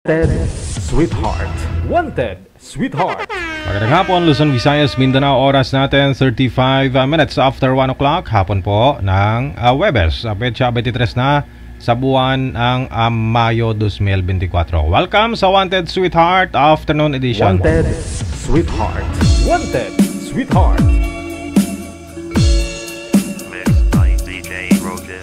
Sweetheart. Wanted, Sweetheart. Magandang hapon, Luzon, Visayas, Mindanao. Oras natin 35 minutes after 1 o'clock. Hapon po ng Webes. Petsa 23 na sa buwan ng Mayo 2024. Welcome sa Wanted, Sweetheart Afternoon Edition. Wanted, Sweetheart. Wanted, Sweetheart. Mixed by DJ Roger.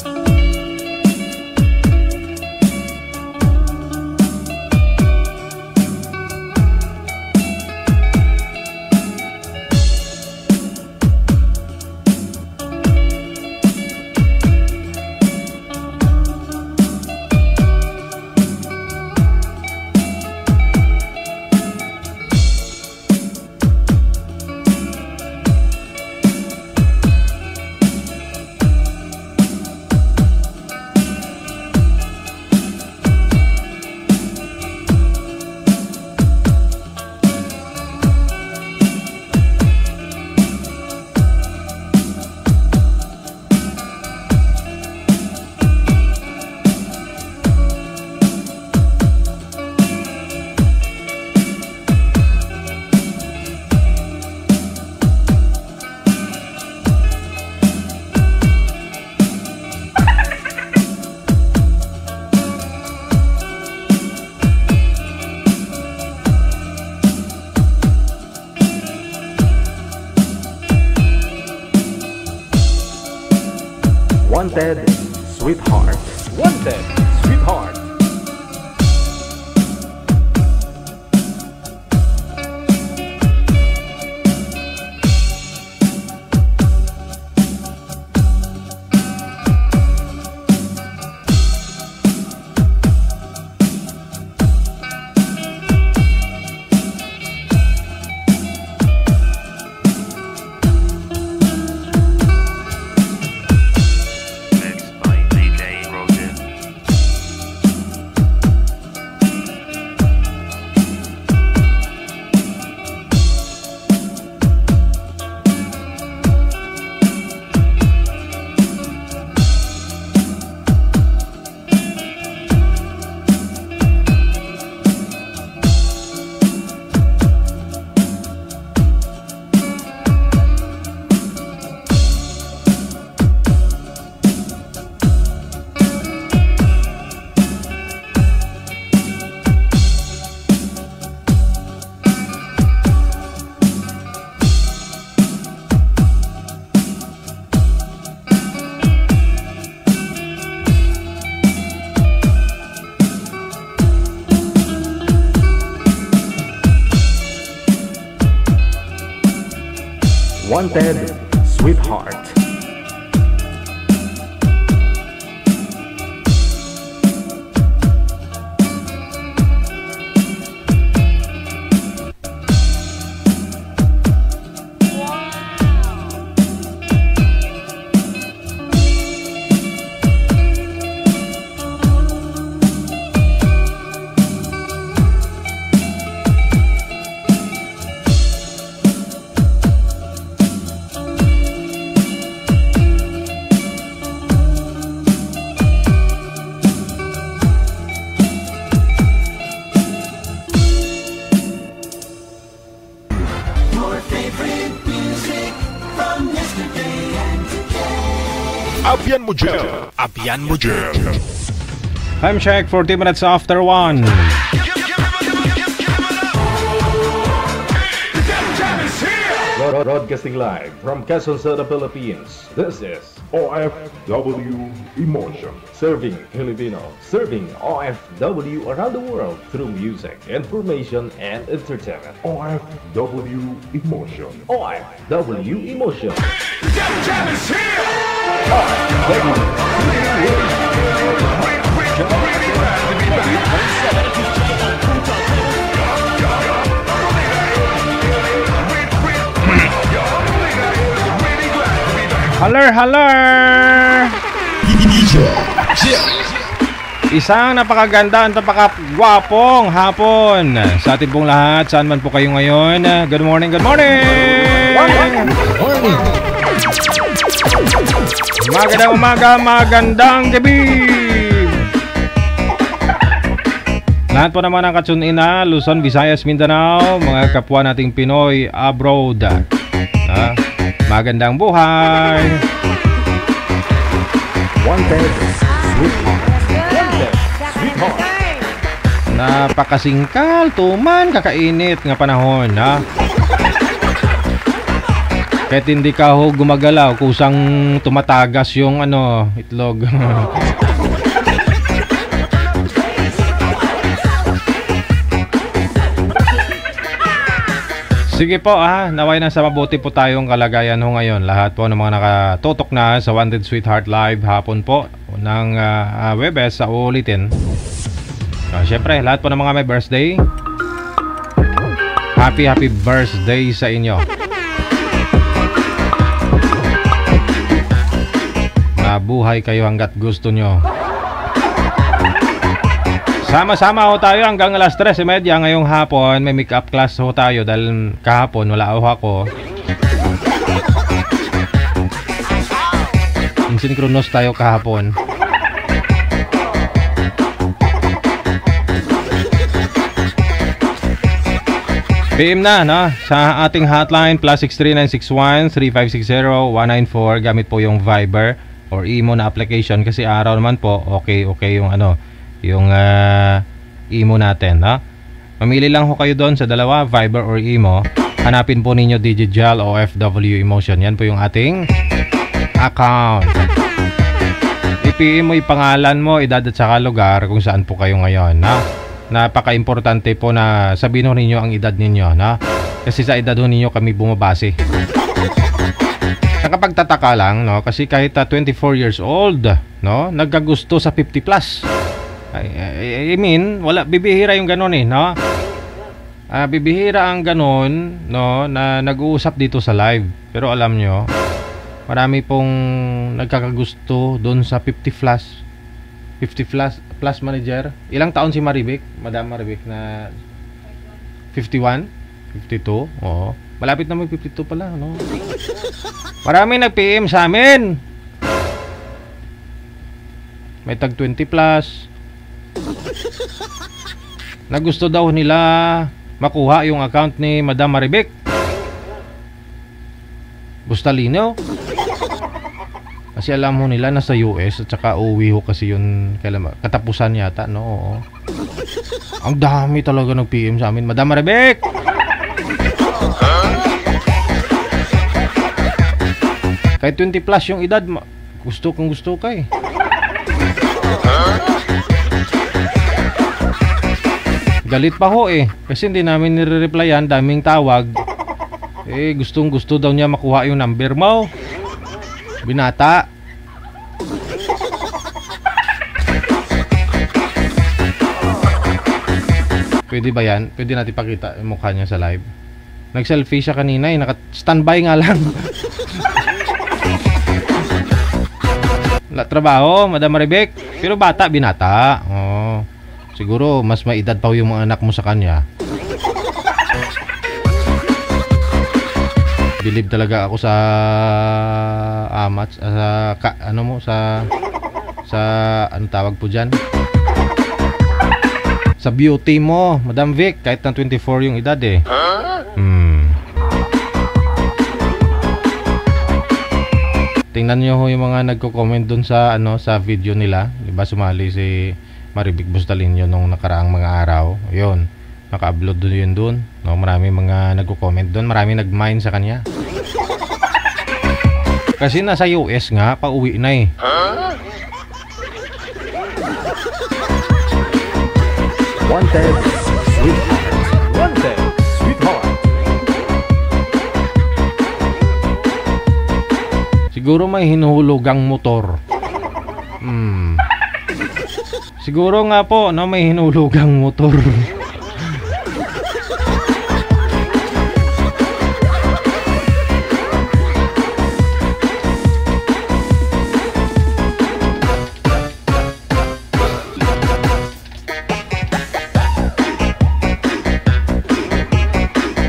Wanted, Sweetheart. Wanted, Sweetheart. Mixed by DJ Roger. Wanted, Sweetheart. Abian mo dyan. Time check, 40 minutes after 1. Broadcasting live from Quezon City, Philippines. This is OFW Emotion. Serving Filipino. Serving OFW around the world through music, information, and entertainment. OFW Emotion. OFW Emotion. Haller, haller! Isang napakaganda at napakagwapong hapon sa atin pong lahat. Saan man po kayo ngayon. Good morning, good morning! Magandang umaga, magandang gabi! Lahat po naman ang ka-tune in na Luzon, Visayas, Mindanao, mga kapwa nating Pinoy abroad. Magandang buhay. Wanted, sweetheart. Wanted, sweetheart. Napakasingkal, tuman, kakainit nga panahon, ha? Kahit hindi ka ho gumagalaw, kusang tumatagas yung itlog. Sige po, naway na sa mabuti po tayong kalagayan ho ngayon. Lahat po ng mga nakatutok na sa Wanted Sweetheart Live hapon po ng Webes sa uulitin. Siyempre, lahat po ng mga may birthday, happy birthday sa inyo. Nabuhay kayo hanggat gusto nyo. Sama-sama ho tayo hanggang alas 3:30 ngayong hapon. May make-up class ho tayo dahil kahapon wala ho ako. Synchronous tayo kahapon. PM na, no? Sa ating hotline +63961-3560-194. Gamit po yung Viber or Imo na application kasi araw naman po okay yung yung Imo natin, no? Mamili lang ho kayo doon sa dalawa, Viber or Imo. Hanapin po ninyo Digijal OFW Emotion. Yan po yung ating account. I-PM mo yung pangalan mo, edad at saka lugar kung saan po kayo ngayon, no? Napaka-importante po na sabihin ho ninyo ang edad ninyo, no? Kasi sa edad ho ninyo kami bumabase. Nakapagtataka lang, no? Kasi kahit 24 years old, no? Nagkagusto sa 50 plus. I mean, bibihira yung ganun no? Bibihira ang ganun, no? Na nag-uusap dito sa live. Pero alam nyo, marami pong nagkakagusto doon sa 50 plus manager. Ilang taon si Maribek? Madam Maribek na 51? 52? Oo. Malapit na may 52 pala, no? Marami nag-PM sa amin. May tag 20 plus. Na gusto daw nila makuha yung account ni Madam Maribek Bustalino. Kasi alam mo nila nasa US at saka uwi ho kasi yun katapusan yata, no? Oo. Ang dami talaga ng PM sa amin. Madam Maribek! Kahit 20 plus yung edad, gusto ka eh. Galit pa ho eh. Kasi hindi namin nire-replyan, daming tawag. Gustong gusto daw niya makuha yung number mo. Binata. Pwede ba yan? Pwede natin pakita yung mukha niya sa live. Nag-selfie siya kanina eh. Naka-standby nga lang. Trabaho, Madam Maribek. Pero bata, binata. Siguro mas may edad pa yung mga anak mo sa kanya. Believe talaga ako sa amat sa ano tawag po diyan? Sa beauty mo, Madam Vic, kahit na 24 yung edad eh. Tingnan niyo ho yung mga nagko-comment doon sa sa video nila, 'di ba? Sumali si Maribek Bustalino nung nakaraang mga araw. Ayun, naka-upload yun doon. No, marami mga nagko-comment doon, marami nag-mine sa kanya. Kasi nasa US nga, pauwi na eh. Wanted, sweetheart. Wanted, sweetheart. Siguro may hinuhulugang motor. Siguro nga po, no, may hinulugang motor.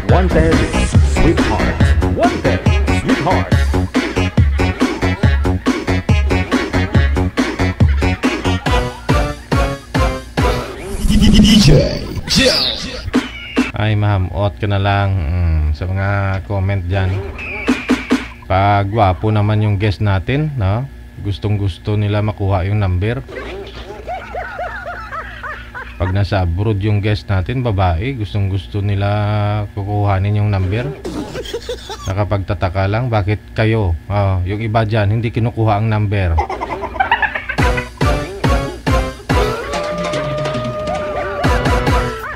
Wanted, sweetheart. Wanted, sweetheart. DJ Ay, mahamot ka na lang sa mga comment dyan. Pag gwapo naman yung guest natin, no? Gustong gusto nila makuha yung number. Pag nasa abroad yung guest natin, babae, gustong gusto nila kukuhanin yung number. Nakapagtataka lang, bakit kayo, yung iba dyan, hindi kinukuha ang number?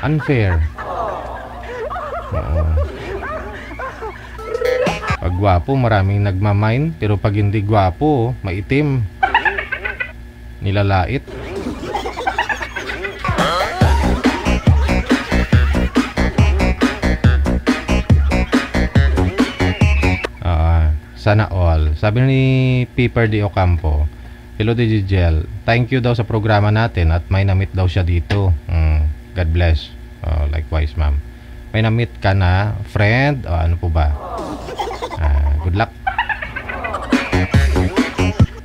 Unfair. Oo. Pag gwapo, maraming nagmamine. Pero pag hindi gwapo, maitim, nilalait. Sana all. Sabi ni Piper de Ocampo, hello Digigel, thank you daw sa programa natin at may na-meet daw siya dito. God bless. Likewise, ma'am. May na-meet ka na, friend? O ano po ba? Good luck.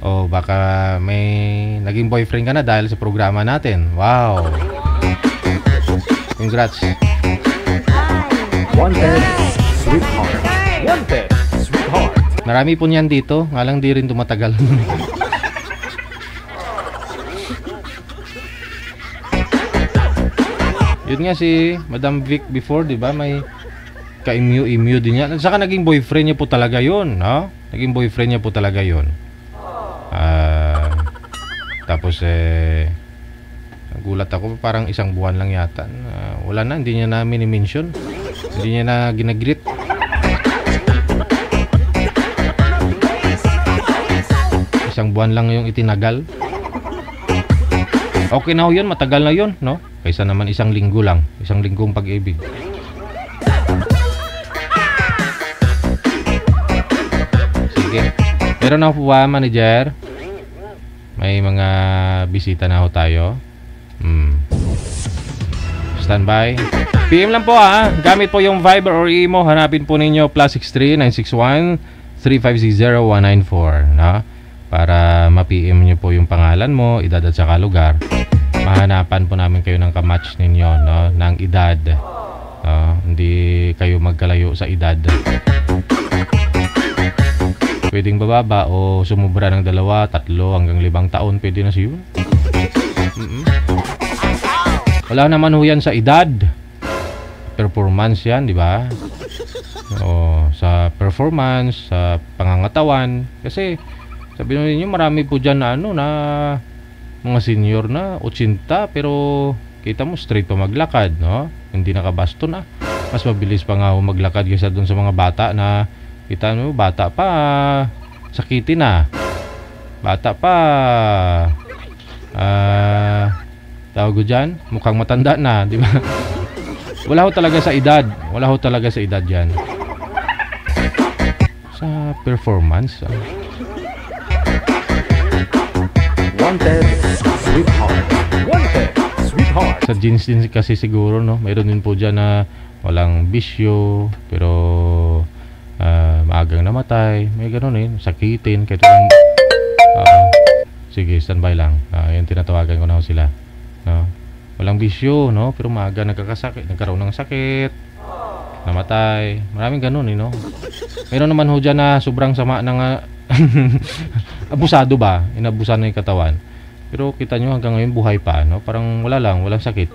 O baka may naging boyfriend ka na dahil sa programa natin. Wow. Congrats. Wanted, sweetheart. Wanted, sweetheart. Marami po niyan dito, nga lang di rin tumatagal. Yun nga si Madam Vic before, di ba? May ka-immue din yan. At saka naging boyfriend niya po talaga yun, no? Naging boyfriend niya po talaga yun. Tapos nagulat ako, parang isang buwan lang yata. Wala na, hindi niya na mini-mention. Hindi niya na ginagreet. Isang buwan lang yung itinagal. Okay na ho yun, matagal na yun, no? Kaysa naman isang linggo lang. Isang linggong pag-ibig. Sige. Meron na po ba, manager? May mga bisita na ho tayo. Standby. PM lang po ha. Gamit po yung Viber or Imo. Hanapin po ninyo +63 961 3560 194, no? Para ma-PM nyo po yung pangalan mo, edad at saka lugar. Mahanapan po namin kayo ng kamatch ninyo, no? Ng edad. Hindi kayo magkalayo sa edad. Pwedeng bababa o sumubra ng 2, 3 hanggang 5 taon. Pwede na siyo. Wala naman ho yan sa edad. Performance yan, di ba? Sa performance, sa pangangatawan. Kasi sabi niyo marami po dyan na na mga senior na 80 pero kita mo straight pa maglakad, no? Hindi nakabaston na. Mas mabilis pa nga maglakad kaysa dun sa mga bata na kita mo bata pa sakitin na. Bata pa tawag ko dyan, mukhang matanda na, di ba? Wala ho talaga sa edad. Wala ho talaga sa edad yan. Sa performance, Wanted, sweetheart. Wanted, sweetheart. sa jeans din kasi siguro, no? Mayroon din po dyan na walang bisyo pero maagang namatay. May gano'n sakitin kahit walang sige, standby lang. Yan tinatawagan ko na ho sila, no? Walang bisyo, no? Pero maaga nagkaroon ng sakit, namatay. Maraming gano'n, no? Mayroon naman ho dyan na sobrang sama ng abusado ba? Inabusan na yung katawan. Pero kita nyo hanggang ngayon buhay pa, no? Parang walang sakit.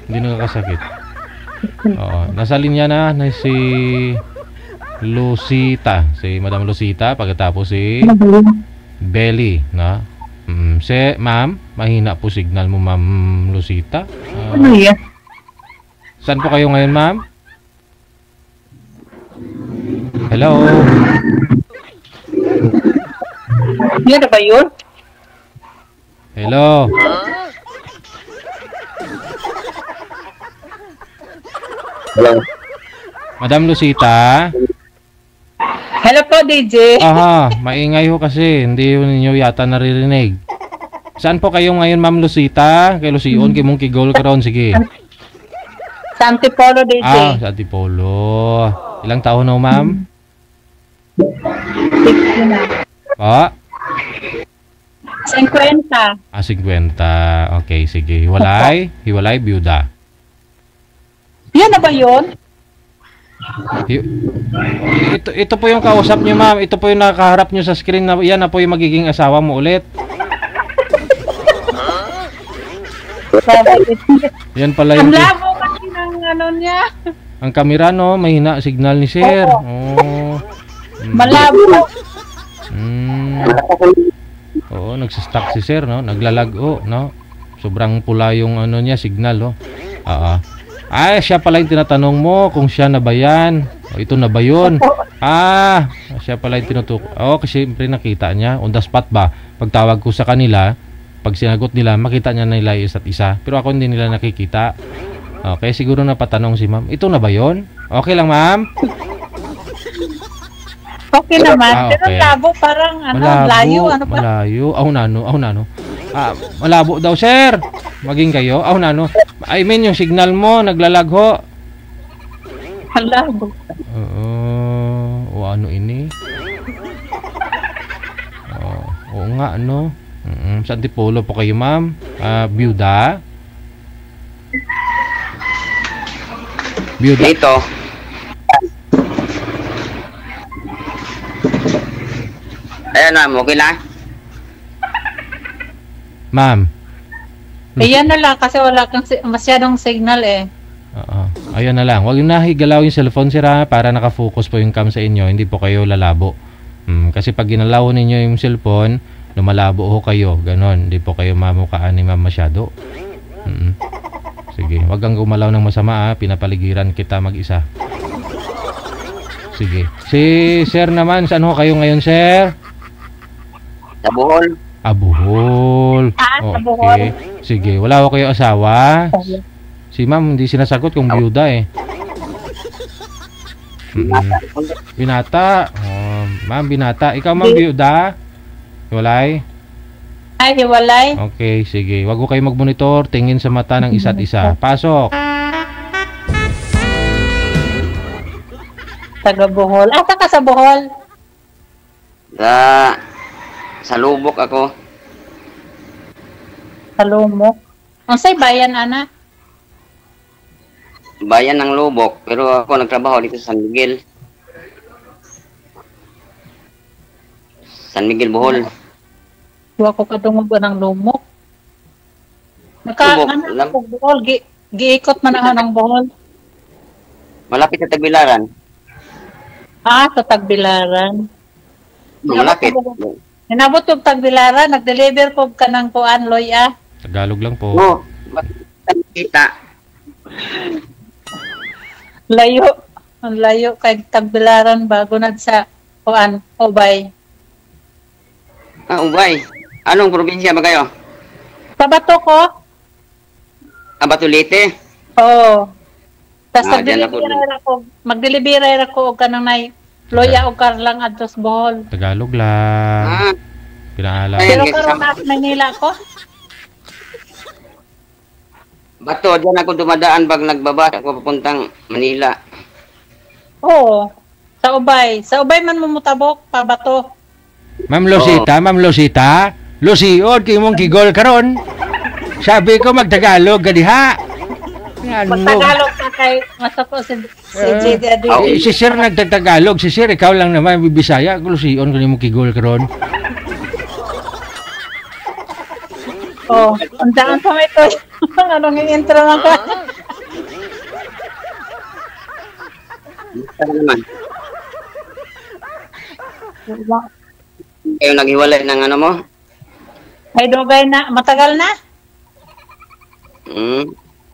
Hindi nakakasakit. Nasa linya na si Lucita. Si Madam Lucita. Pagkatapos si Belly, no? Ma'am, mahina po signal mo, Ma'am Lucita. Saan po kayo ngayon, ma'am? Hello? Yan na ba yun? Hello? Hello. Madam Lucita? Hello po, DJ. Aha, maingay ho kasi. Hindi ho ninyo yata naririnig. Saan po kayo ngayon, Ma'am Lucita? Kay Lucion, kay Monkey Gold Crown, sige. Sa Antipolo, DJ. Sa Antipolo. Ilang taon na, ma'am? 60 na. 50. 50. Okay, sige. Hiwalay? Hiwalay, byuda. Yan na ba yun? Ito po yung kausap niyo, ma'am. Ito po yung nakaharap niyo sa screen na yan na po yung magiging asawa mo ulit. Yan pala Ang yung labo kasi ng ano niya. ang kamera, no, mahina signal ni sir. Oh. Malabo. Oo, nagsa-stuck si sir, no? Naglalago, no? Sobrang pula yung ano niya, signal, oh. Ay, siya pala yung tinatanong mo kung siya na ba yan. O, ito na ba yun? Siya pala yung tinutuk. Oo, kasi siyempre nakita niya. On the spot ba? Pagtawag ko sa kanila, pag sinagot nila, makita niya na nila isa't isa. Pero ako hindi nila nakikita. Okay, siguro napatanong si ma'am. Ito na ba yun? Okay lang, ma'am? Okay naman. Okay. Pero labo parang ano, Malabo, layo. Ano pa? malayo. Nano. Malabo daw, sir. Maging kayo. Nano. I mean, yung signal mo, naglalagho. Ang labo. Ano ini? Oo nga, ano? Sa Antipolo po kayo, ma'am? Byuda? Byuda? Dito. Ayan na, okay na. Ma'am? Ayan na lang kasi wala kang masyadong signal eh. Ayun na lang. Huwag na higalaw yung cellphone, sir, ha? Para nakafocus po yung cam sa inyo. Hindi po kayo lalabo. Kasi pag ginalaw ninyo yung cellphone, lumalabo ho kayo. Ganon. Hindi po kayo mamukhaan ni ma'am masyado. Sige. Huwag kang gumalaw ng masama, ha? Pinapaligiran kita mag-isa. Sige. Si sir naman, saan ho kayo ngayon, sir? Sa Bohol. Bohol. Sa Bohol. Sige. Wala ho kayo asawa? Si ma'am hindi sinasagot kung byuda eh. Binata. Ma'am, binata. Ikaw, ma'am, byuda? Hiwalay? Ay, hiwalay. Okay, sige. Wag ko kayo mag-monitor. Tingin sa mata ng isa't isa. Pasok. Taga Bohol. Asa ka sa Bohol? Sa Lubok ako. Sa Lumok. Ang say bayan, ana? Bayan ng Lubok. Pero ako nagtrabaho dito sa San Miguel. San Miguel, Bohol. Huwag ko kadungog ng Lumok. Lumok, Ano ko Bohol? Giikot man ako ng Bohol. Malapit sa Tagbilaran. Sa Tagbilaran. Malapit. Hinabot yung Tagbilaran, nag-deliver ko ka ng kuan, Loya. Tagalog lang po. Oo. Kita. Layo. Ang layo kay Tagbilaran bago sa kuan, Ubay. Ubay. Anong probinsya ba kayo? Pabato ko? Batulite. Oo. Tapos Diyan ako. mag-deliver ako og kanang nay Loya o Karlang adtos Bohol. Tagalog lang. Pinaalam. Pero karon na Manila ko. Bato, diyan ako dumadaan pag nagbaba ako papuntang Manila. Oo. Sa Ubay. Sa Ubay man mumutabok, pabato. Ma'am Losita. Lusion, kay mong kigol karon. Sabi ko magtagalog gadiha. Magtagalog ka kay masako si JD Adi. Si sir nagtatagalog. Si sir, ikaw lang naman bibisaya. Lusion, kay mong kigol karon. Andaan pa may to. Anong intro lang ka? Ano naman? Kayo naghiwalay ng ano mo? Ay dugay na, matagal na? 2004.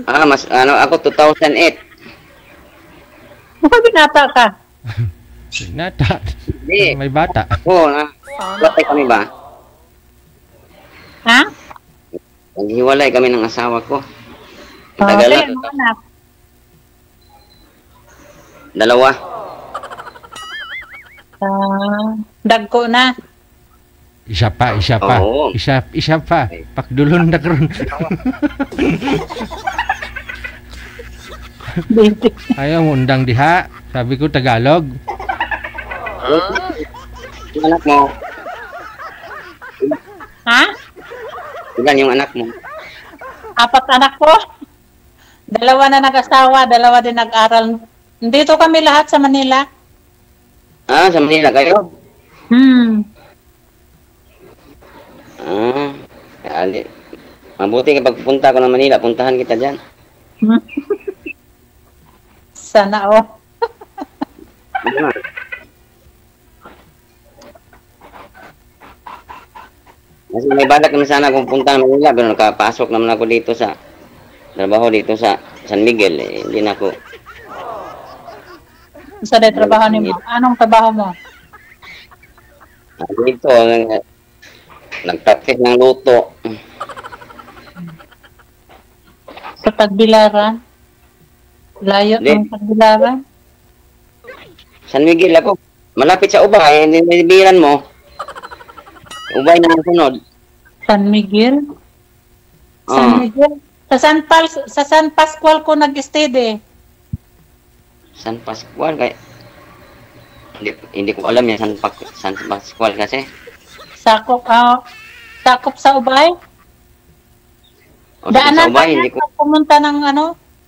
Ako 2008. Bakit binata ka? Nata. Hindi. May bata. Oo, batay kami ba? Ha? Naghiwalay kami ng asawa ko. Tagal Tagal na. anak. 2. Dagko na. Isa pa. Oo. Isa pa. Pakdulon na karon. Ayaw mo undang diha. Sabi ko Tagalog. Anak mo. Ha? Ilan yung anak mo? 4 anak ko. 2 na nag-asawa, 2 din nag-aral. Dito kami lahat sa Manila. Ah, sa Manila kayo? Ah, ali. Mabuti kapag pupunta ko ng Manila, puntahan kita dyan. Sana Ano? Kasi may balak naman sana kung punta ng Manila, pero nakapasok naman ako dito sa trabaho dito sa San Miguel. Eh, hindi na ako. Sa trabaho ni mo. Anong trabaho mo? Dito, nag-practice ng luto. Sa Tagbilaran? Layo Hindi. ng Tagbilaran? San Miguel ako. Malapit sa Ubay, nilibiran mo. Ubay na ang sunod. San Miguel? San Miguel? Sa San Pascual ko nag-stay eh. San Pascual kay hindi ko alam yan San Pascual kasi. Sakop sa Ubay? O, sa Daanan Ubay, ka hindi ko. pumunta ng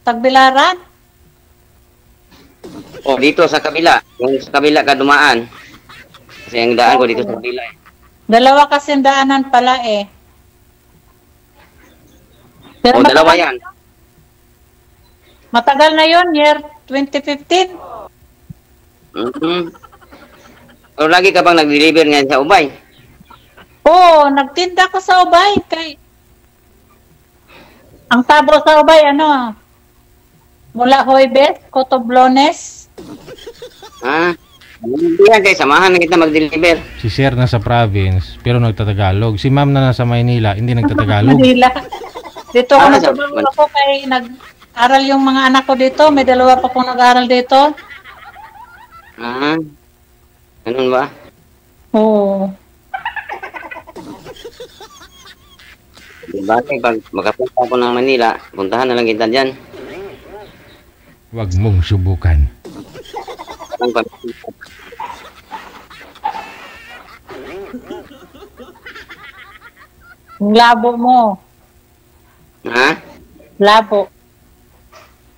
Tagbilaran? O, dito sa kabila. Yung sa kabila ka dumaan. Kasi ang daan ko dito sa kabila eh. 2 kasi daanan pala eh. O, dalawa yan. Matagal na yon, year 2015. Pero lagi ka bang nag-deliver ngayon sa Ubay? Oo, nagtinda ko sa Ubay. Ang tabo sa Ubay, mula Huwebes, Cotoblones. Ha? Hindi yan kayo, samahan na kita mag-deliver. Si Sir nasa province, pero nagtatagalog. Si Ma'am na nasa Maynila, hindi nagtatagalog. Manila. Dito ako Ah, nagtrabaho ako kay nag-aral yung mga anak ko dito. May 2 pa kong nag-aral dito. Ah, ganun ba? Oo. Diba, pag makapunta ako ng Manila, puntahan na lang kita dyan. Huwag mong subukan. Ang pag- Yung labo mo. Ha? Labo.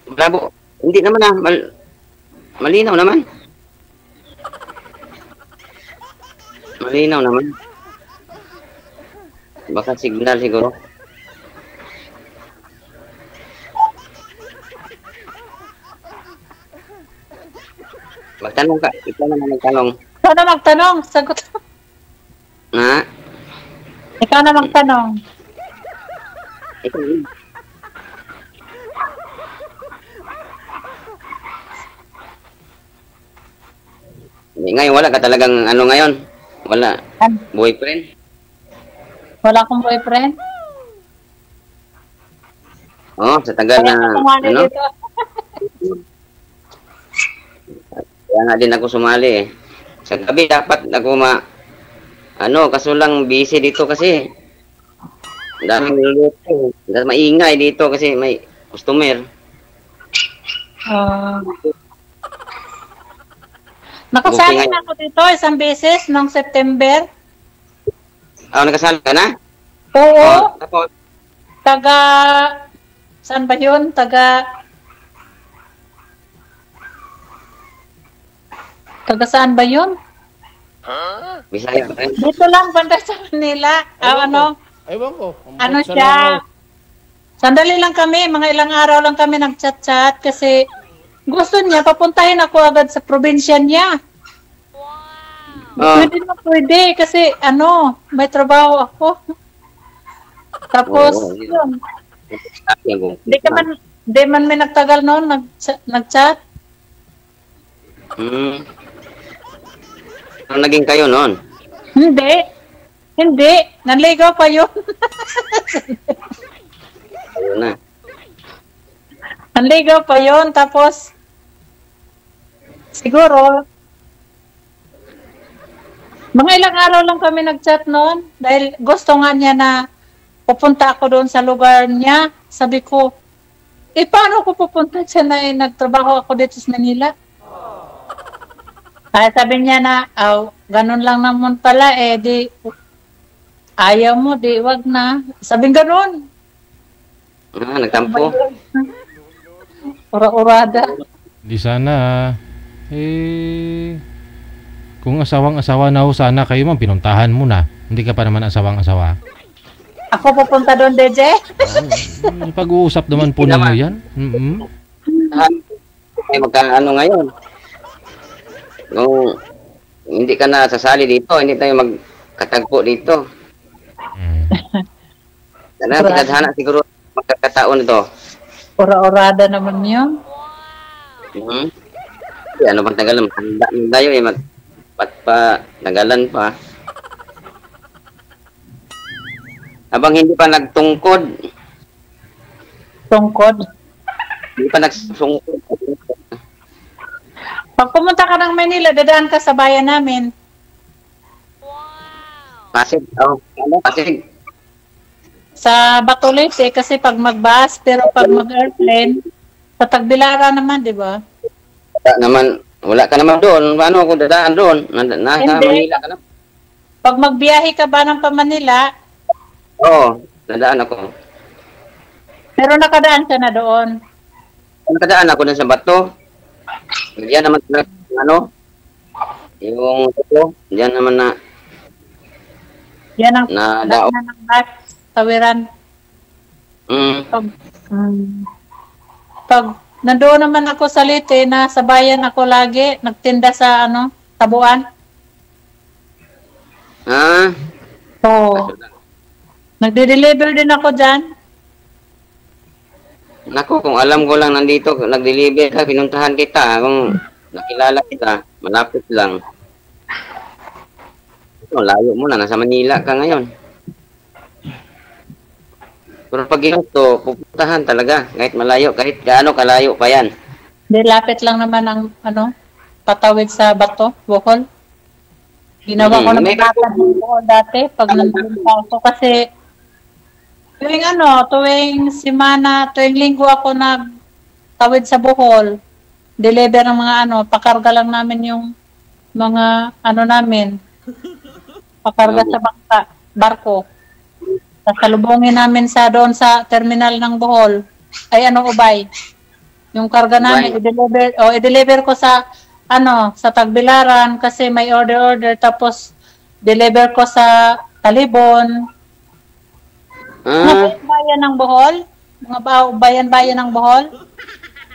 Bravo. Hindi naman malinaw naman. Malinaw naman. Baka signal siguro. Magtanong ka. Ikaw naman magtanong. Ikaw na magtanong. Sagot. Ha? Ikaw na magtanong. Ikaw. Ngayon wala ka talagang ngayon? Wala. Boyfriend? Wala akong boyfriend. Oh, sa tagal Kaya na ako sumali dito. Kaya nga din ako sumali eh. Sa gabi dapat ako kaso lang busy dito kasi. Daming luluto. Maingay dito kasi may customer. Nakasali Buti nga- na ako dito 1 beses noong September. Nagkasali ka na? Oo. Tapos, Saan ba yun? Taga saan ba yun? Bisaya ka rin. Dito lang, banda sa Manila. Ewan ko. Ano siya? Sandali lang kami, mga ilang araw lang kami nag-chat-chat kasi gusto niya, papuntahin ako agad sa probinsya niya. Pwede na pwede kasi may trabaho ako. Tapos, yun. Hindi man may nagtagal noon, nag-chat. Ano naging kayo noon? Hindi. Nanligaw pa yun. Ayun na. Nanligaw pa yun. Tapos, siguro, mga ilang araw lang kami nag-chat noon. Dahil gusto nga niya na pupunta ako doon sa lugar niya. Sabi ko, paano ko pupunta siya na nagtrabaho ako dito sa Manila? Kaya sabi niya na, ganun lang naman pala di Ayaw mo, di, wag na. Sabing ganun. Nagtampo. Ura-urada. Di sana, kung asawang-asawa na ho sana kayo, ma'am, pinuntahan mo na. Hindi ka pa naman asawang-asawa. Ako pupunta doon, DJ. Pag-uusap naman po ninyo yan. Ay, magkaano ngayon? Kung hindi ka na sasali dito, hindi tayo magkatagpo dito. Pinadhana siguro magkakataon ito. Ura-urada naman yun. Ano bang tagalan? Handa mo tayo nagalan pa. Habang hindi pa nagtungkod. Tungkod? Hindi pa nagsungkod. Pag pumunta ka ng Manila, dadaan ka sa bayan namin. Pasig. Pasig. Sa Bacolite, kasi pag mag-bus, pero pag mag-airplane, sa Tagbilara naman, di ba? Wala ka naman doon. Paano ako dadaan doon? Nasa Manila ka na. Pag magbiyahe ka ba ng Manila? Oo, dadaan ako. Pero nakadaan ka na doon. Nakadaan ako doon sa Bato. Diyan naman yung ito, diyan naman na yan ang dao ng bus, tawiran. Pag nandoon naman ako sa Leyte, sa bayan ako lagi, nagtinda sa Tabuan. Oo. Nagde-deliver din ako dyan. Nako, kung alam ko lang nandito, nag-deliver ka, pinuntahan kita. Kung nakilala kita, malapit lang. Layo mo na, nasa Manila ka ngayon. Pero pag ito, pupuntahan talaga, kahit malayo, kahit gaano kalayo pa yan. Hindi, lapit lang naman ang patawid sa Bato, Bohol. Ginawa ko na magkakad ng Bohol dati, pag nandun pa ako, kasi tuwing semana, tuwing linggo ako nagtawid sa Bohol, deliver ng mga pakarga lang namin yung mga namin, pakarga sa barko. Sasalubungin namin doon sa terminal ng Bohol, Ubay. Yung karga namin, i-deliver ko sa Tagbilaran kasi may order, tapos deliver ko sa Talibon. Mga bayan ng Bohol, mga bayan-bayan ng Bohol.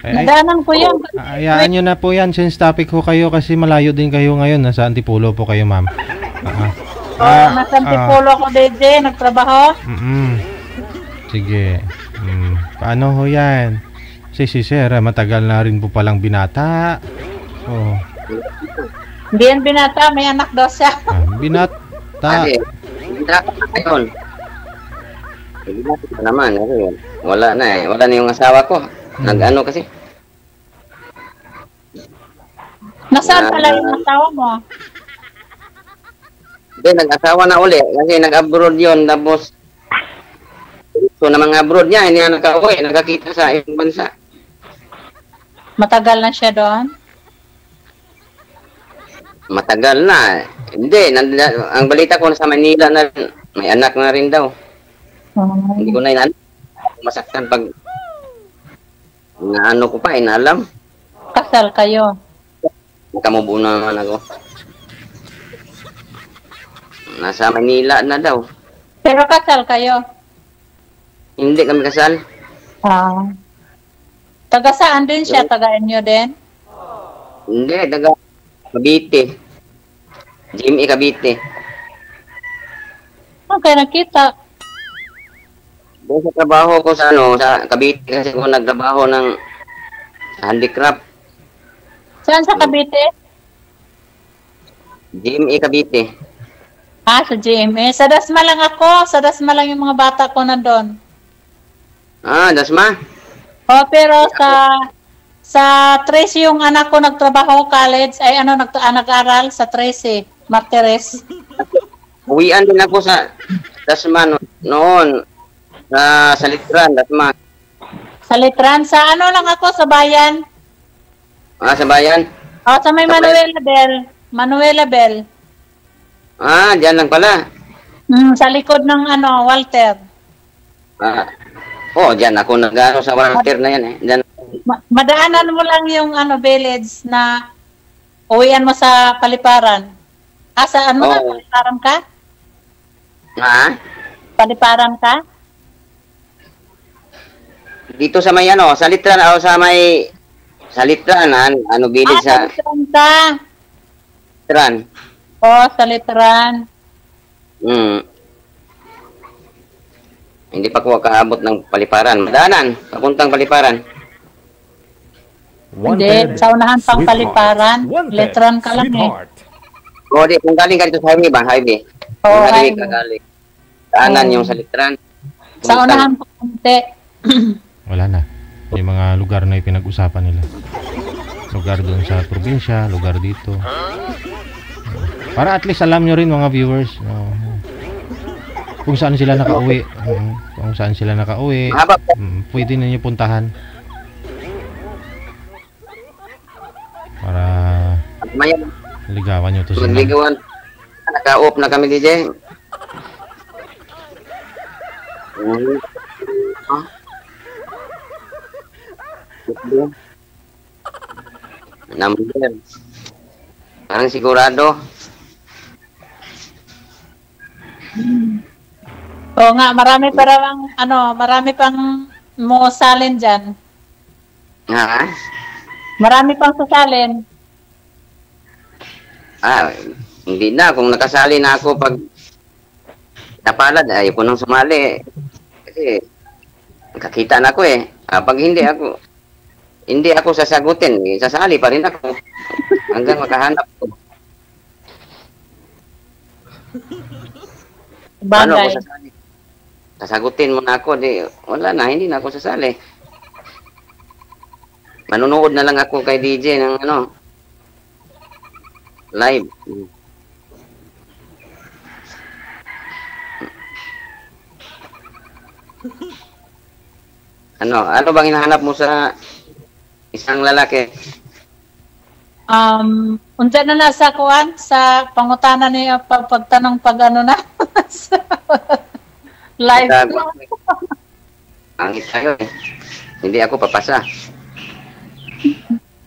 Nadaanan ko yan. Ayaan nyo na po yan since topic ko kayo kasi malayo din kayo ngayon. Nasa Antipolo po kayo, ma'am. Nasa Antipolo ako, DJ, nagtrabaho. Sige. Paano ho yan? Si Sir, matagal na rin po palang binata. Hindi yan binata, may anak daw siya. Binata. Binata ngayon. Binata naman. Wala na yung asawa ko. Nag-ano kasi. Nasaan pala yung asawa mo? Hindi, nag-asawa na uli. Kasi nag-abroad yun. Tapos, ito na mga abroad niya. Hindi na nakauwi. Nagkakita sa ibang bansa. Matagal na siya doon? Matagal na. Hindi. Ang balita ko sa Manila na may anak na rin daw. Hindi ko na masaktan pag naano ko pa, inalam. Kasal kayo? Kamubo naman ako. Nasa Manila na daw. Pero kasal kayo? Hindi kami kasal. Taga saan din siya? Taga inyo din? Hindi, taga Cavite. Jimmy Cavite. Okay, nakita. Doon sa trabaho ko sa Cavite kasi ko nagtrabaho ng handicraft. Saan sa Cavite? Jimmy Cavite. Sa GMA. Sa Dasma lang ako. Sa Dasma lang yung mga bata ko nandun. Dasma? Pero sa Tracy yung anak ko nagtrabaho college, nag-aral sa Tracy, Martires. Uwian din ako sa Dasma noon. Sa Litran, Dasma. Sa Litran? Sa lang ako, sa bayan. Sa bayan? Sa may Manuela Bell. Manuela Bell. Diyan lang pala. Sa likod ng Walter. Diyan ako nag-ano sa Walter na yan eh. Diyan. Madaanan mo lang yung village na uwian mo sa Paliparan. Saan mo na? Paliparan ka? Paliparan ka? Dito sa may sa Litran o sa may Litran, village sa Litran ka. Litran. Sa Litran. Hindi pa ko kaabot ng Paliparan. Madaanan, papuntang Paliparan. Hindi, sa unahan pang Paliparan. Litran ka lang eh. Di, kung galing ka dito sa highway ba? Highway. Kung highway ka galing. Daanan yung sa Litran. Sa unahan pang konti. Wala na. Yung mga lugar na pinag-usapan nila. Lugar doon sa probinsya, lugar dito. Para at least alam nyo rin mga viewers kung saan sila nakauwi. Kung saan sila nakauwi, pwede na nyo puntahan. Para ligawan nyo to sila. Ligawan. Naka-off na kami, DJ. Number. Parang sigurado. Oo nga, marami pang salin dyan. Marami pang sasalin. Hindi na. Kung nakasali na ako pag napalad, ayoko nang sumali. Kasi nakakita na ako eh. Pag hindi ako sasagutin, sasali pa rin ako hanggang makahanap ko. Paano ako sasali? Sasagutin mo na ako, wala na, hindi na ako sasali. Manunood na lang ako kay DJ ng live. Ano bang hinahanap mo sa isang lalaki? Unsa na nasa kuan sa pangutana niya pagtanong na live. Ang tayo eh. Hindi ako papasa.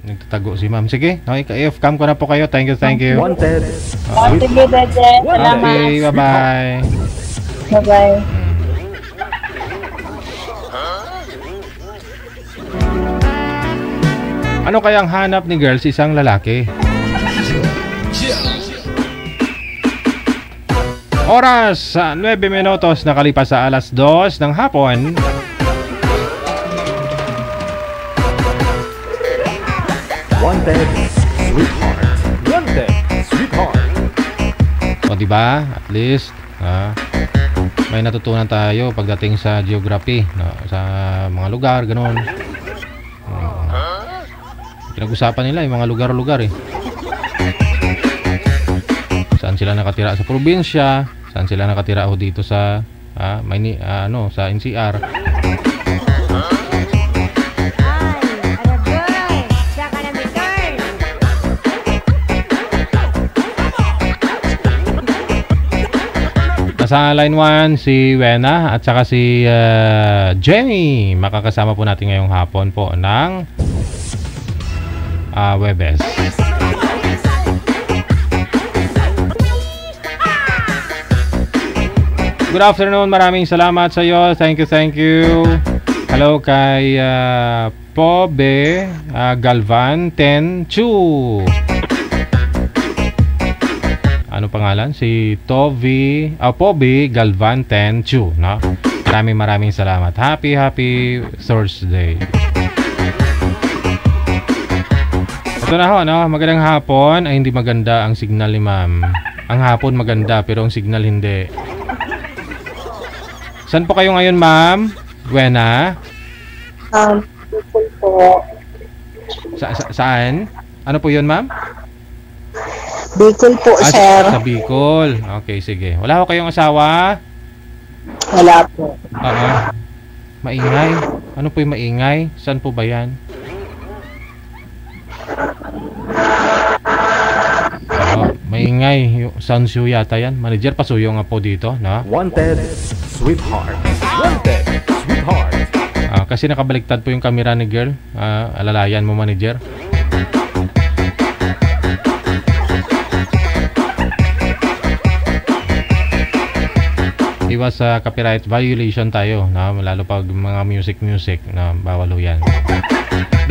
Nagtatago si ma'am. Sige, i-F-cam ko na po kayo. Thank you. Wanted. Sige, Dede. Salamat. Okay, bye-bye. Bye-bye. Ano kayang hanap ni girls isang lalaki? Oras 9 minutos nakalipas sa alas 2 ng hapon. Wanted, sweetheart. Wanted, sweetheart. O diba? At least may natutunan tayo pagdating sa geography, sa mga lugar, ganun. Pinag-usapan nila yung mga lugar-lugar eh. Saan sila nakatira sa probinsya, saan sila nakatira dito sa sa NCR. Nasa line 1 si Wena at saka si Jenny. Makakasama po natin ngayong hapon po ng Webes. Good afternoon, maraming salamat sa iyo. Thank you. Hello kay Pobe Galvan 10-2. Ano pangalan? Si Pobe Galvan 10-2, no? Maraming salamat. Happy Thursday. Ito na ho, no? Magandang hapon. Ay, hindi maganda ang signal ni ma'am. Ang hapon maganda, pero ang signal hindi. Saan po kayo ngayon, ma'am? Wena? Bicol po. Saan? Ano po yun, ma'am? Bicol po, sir. Sa Bicol. Okay, sige. Wala ho kayong asawa? Wala po. Maingay? Ano po yung maingay? Saan po ba yan? Maingay maingay. Sansyo yata yan. Manager, pasuyo nga po dito, no? Wanted, sweetheart. Wanted, sweetheart. Kasi nakabaliktad po yung camera ni girl. Alalayan mo, manager. Iwas sa copyright violation tayo, no? Lalo pag mga music na bawal ho yan.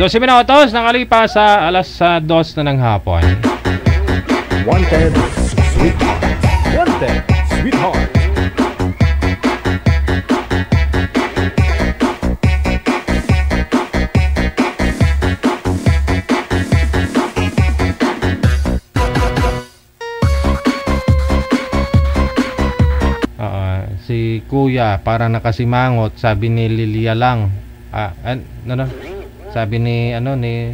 12 minutos nakalipas sa alas 2 na ng hapon. Wanted, sweetheart. Wanted, sweetheart. Si Kuya para nakasimangot, sabi ni Lilia lang. Ano? Sabi ni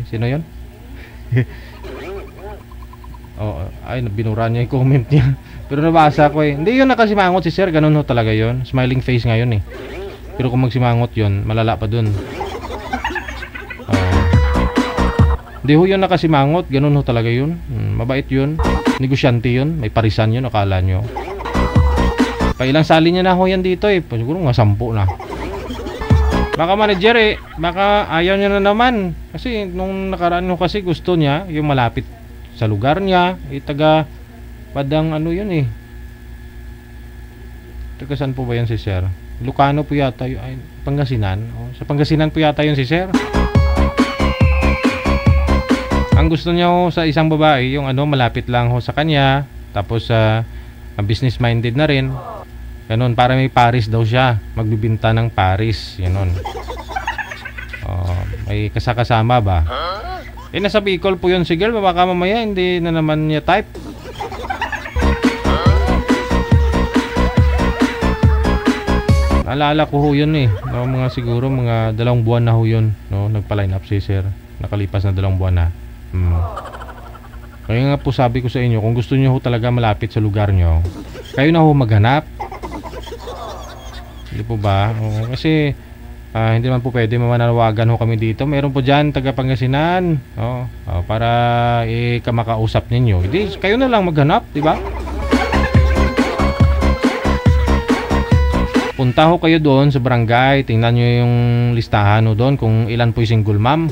sino 'yon? Binura niya yung comment niya. Pero nabasa ko eh. Hindi yun nakasimangot si sir, ganun ho talaga yun. Smiling face ngayon eh. Pero kung magsimangot yun, malala pa dun. Hindi ho yun nakasimangot, ganun ho talaga yun. Mabait yun. Negosyante yun, may parisan yun, akala nyo. Pailang sali niya na ho yan dito eh. Siguro nga 10 na. Baka manager eh, baka ayaw niya na naman. Kasi nung nakaraan ho kasi gusto niya yung malapit sa lugar niya. Taga Padang yun eh. Taga saan po ba yan si sir? Lucano po yata yun. Ay, Pangasinan. Sa Pangasinan po yata yun si sir. Ang gusto niya ho sa isang babae, yung malapit lang ho sa kanya. Tapos business minded na rin. Ganon, para may Paris daw siya. Magbibinta ng Paris. Ganon. May kasama ba? Nasa Bicol po yun si girl. Baka mamaya hindi na naman niya type. Alala ko ho yun eh. Siguro mga 2 buwan na ho yun. No? Nagpa-line up si sir. Nakalipas na 2 buwan na. Kaya nga po sabi ko sa inyo, kung gusto niyo ho talaga malapit sa lugar nyo, kayo na ho maghanap. Hindi po ba? Kasi hindi man po pwede mamanawagan ho kami dito. Meron po dyan taga Pangasinan, para makausap ninyo. Hindi, kayo na lang maghanap, di ba? Punta ho kayo doon sa barangay, tingnan nyo yung listahan ho doon kung ilan po yung single mom.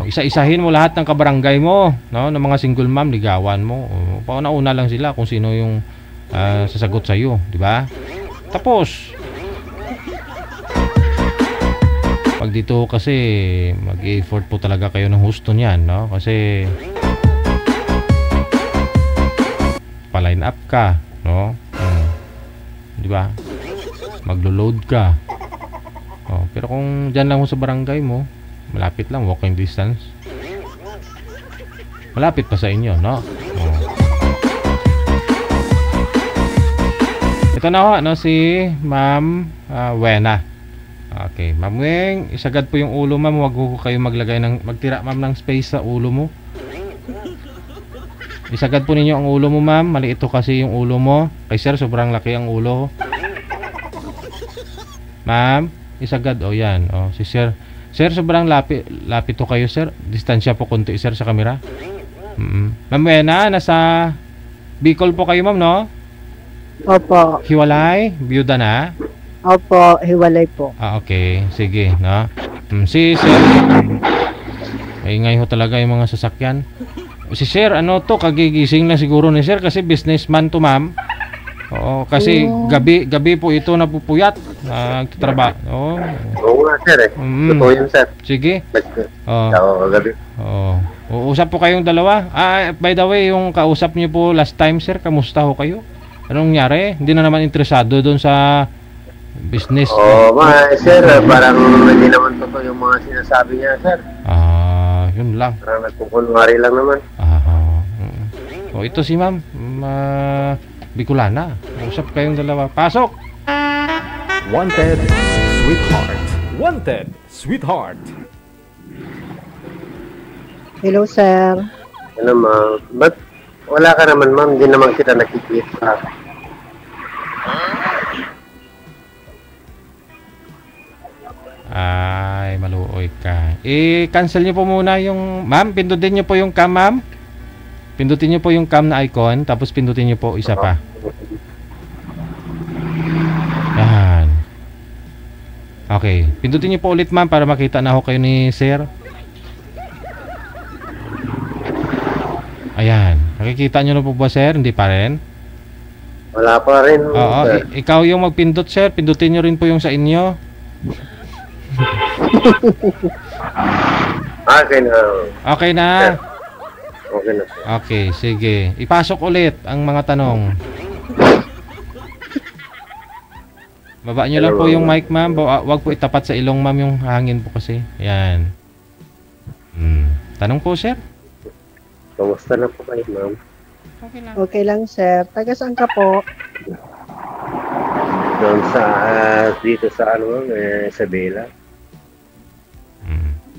Isa-isahin mo lahat ng kabarangay mo, no, ng mga single mom, ligawan mo. Pauna-una lang sila kung sino yung sasagot sa iyo, di ba? Tapos pag dito kasi mag-effort po talaga kayo ng husto niyan, no? Kasi pa-line up ka, no? Di ba? Maglo-load ka. Pero kung diyan lang mo sa barangay mo, malapit lang, walking distance. Malapit pa sa inyo, no? Ito na ho, si Ma'am Wena. Okay, Ma'am Weng, isagad po yung ulo, ma'am. Huwag ko kayo magtira, ma'am, ng space sa ulo mo. Isagad po ninyo ang ulo mo, ma'am. Maliit to kasi yung ulo mo. Kay sir, sobrang laki ang ulo. Ma'am, isagad. Yan. Si sir. Sir, sobrang lapit to kayo, sir. Distansya po konti, sir, sa camera. Ma'am Wena, nasa Bicol po kayo, ma'am, no? Opo. Hiwalay? Byuda na? Opo, hiwalay po. Okay. Sige, no? Si sir, maingay ho talaga yung mga sasakyan. Si sir, kagigising na siguro ni sir kasi businessman to, ma'am. Kasi gabi po ito napupuyat. Nagtatrabaho. Oo nga, sir eh. Totoo yun, sir. Sige. Gabi. Uusap po kayong dalawa. By the way, yung kausap niyo po last time, sir, kamusta ho kayo? Anong nangyari? Hindi na naman interesado doon sa business? Sir, parang hindi naman totoo yung mga sinasabi niya, sir. Yun lang. Parang nagkukunwari lang naman. Ito si ma'am. Bicolana. Usap kayong dalawa. Pasok! Wanted, sweetheart. Wanted, sweetheart. Hello, sir. Ano, ma'am? Ba't wala ka naman, ma'am? Hindi naman kita nakikita. Ay, maluoy ka. I-cancel niyo po muna yung... Ma'am, pindutin niyo po yung cam, ma'am. Pindutin nyo po yung cam na icon, tapos pindutin nyo po isa pa. Yan. Okay. Pindutin nyo po ulit ma'am para makita na ho kayo ni sir. Ayan. Nakikita nyo na po ba sir? Hindi pa rin? Wala pa rin. Oo. Ikaw yung magpindot sir. Pindutin nyo rin po yung sa inyo. Okay na. Okay na. Okay na. Okay, sige. Ipasok ulit ang mga tanong. Baba nyo lang po yung mic ma'am. Huwag po itapat sa ilong ma'am yung hangin po kasi. Ayan. Tanong po sir. Kamusta na po kayo ma'am? Okay lang. Okay lang, sir. Taga saan ka po? Doon sa, dito sa ano ma'am, Isabela.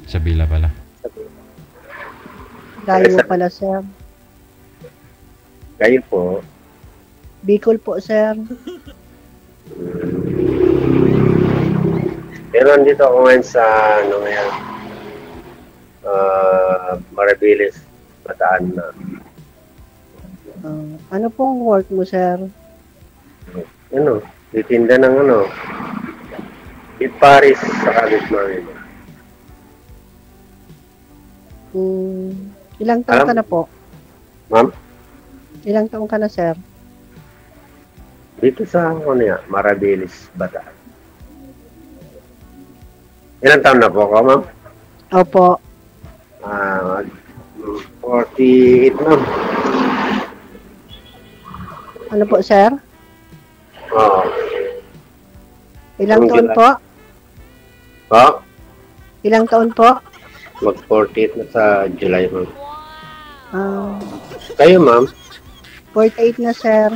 Sabila pala. Layo pala, sir. Kayo po? Bicol po, sir. Pero andito ako ngayon sa, ano ngayon, Marabilis, Bataan na. Ano pong work mo, sir? Ano, titinda ng ano, Beef Paris sa Cabbage Marina. Ilang taon ka na po? Ma'am? Ilang taon ka na, sir? Dito sa, ano yan, Marabilis, Bataan. Ilang taon na po ako, ma'am? Opo. 48, ma'am. Ano po, sir? Oo. Ilang Anong taon July? po? Po? Ilang taon po? Mag-48 na sa July, ma'am. Ah, Kayo, ma'am? 48 na, sir.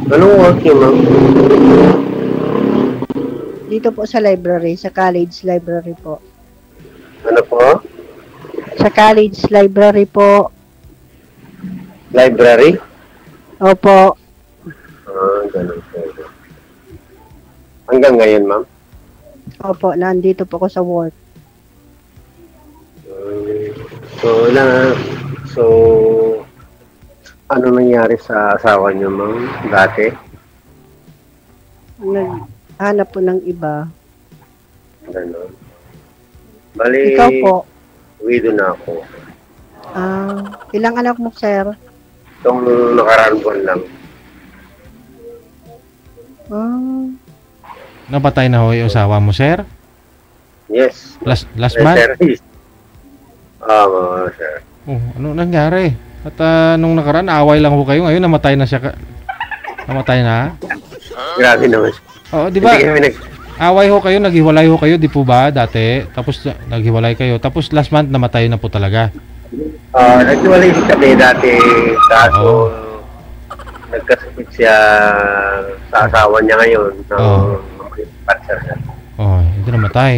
Anong work niyo, ma'am? Dito po sa library, sa college library po. Ano po? Sa college library po. Library? Opo. Ganun po. Hanggang ngayon, ma'am? Opo, nandito po ako sa work. So, ano nangyari sa asawa niyo, ma'am, dati? Naghanap po ng iba. Ganun. Bali, Ikaw po? widow na ako. Ilang anak mo, sir? Itong nakaraang buwan lang. Napatay na ho yung asawa mo sir? Yes. Last month? Sir. Sir. Oh, ano nangyari? At nung nakaraan, away lang ho kayo. Ngayon, namatay na siya. Namatay na? Grabe naman. Oo, di ba? Hindi kami Away ho kayo, naghiwalay ho kayo, di po ba, dati? Tapos, naghiwalay kayo. Tapos, last month, namatay na po talaga. Naghiwalay kami dati. Kaso, nagkasakit siya sa asawa niya ngayon. Cancer niya. Oh, hindi namatay.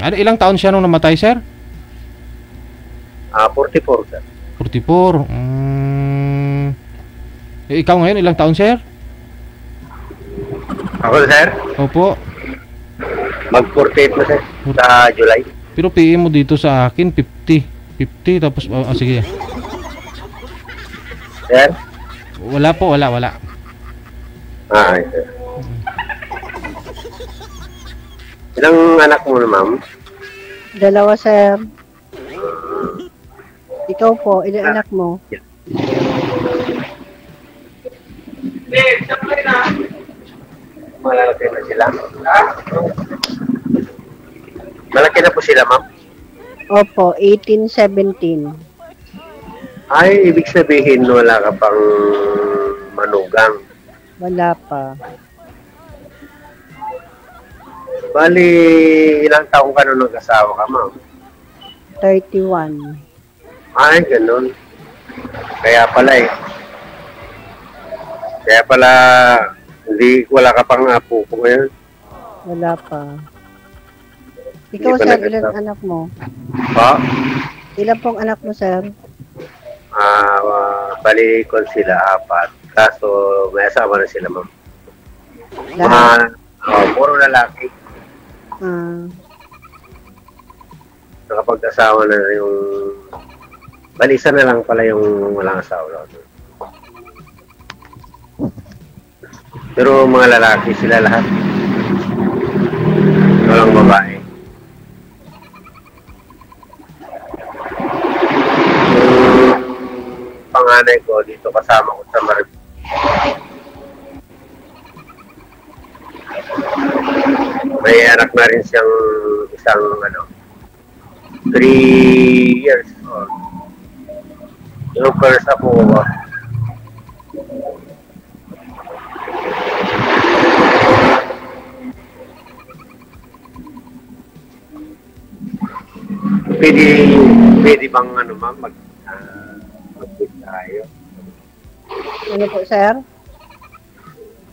Ano, ilang taon siya nung namatay, sir? 44, sir. 44. Ikaw ngayon, ilang taon, sir? Ako, sir? Opo. Mag-48 na, sir. Sa July. Pero PM mo dito sa akin, 50. 50, tapos, sige. Sir? Wala po, wala. Ay, sir. Ilang anak mo na, ma'am? 2, sir. Ikaw po, ilang anak mo? Malaki na sila. Malaki na po sila, ma'am? Opo, 18, 17. Ay, ibig sabihin wala ka pang manugang. Wala pa. Bali, ilang taong ka nung nag-asawa ka, ma'am? 31. Ay, ganun. Kaya pala Kaya pala, wala ka pang apo ko ngayon. Wala pa. Ikaw, Hindi pa sir, nag-asawa. ilang anak mo? Ha? Ilan pong anak mo, sir? Bali ko sila 4. Kaso may asawa na sila, ma'am. Lahat? Puro lalaki. nakapag-asawa na yung balisa na lang pala yung walang asawa. Pero mga lalaki sila lahat. Walang babae. Yung panganay ko dito kasama ko sa Marib. May anak na rin siyang isang 3 years old. Yung first ako, pwede bang ma'am, mag-meet tayo? Ano po, sir?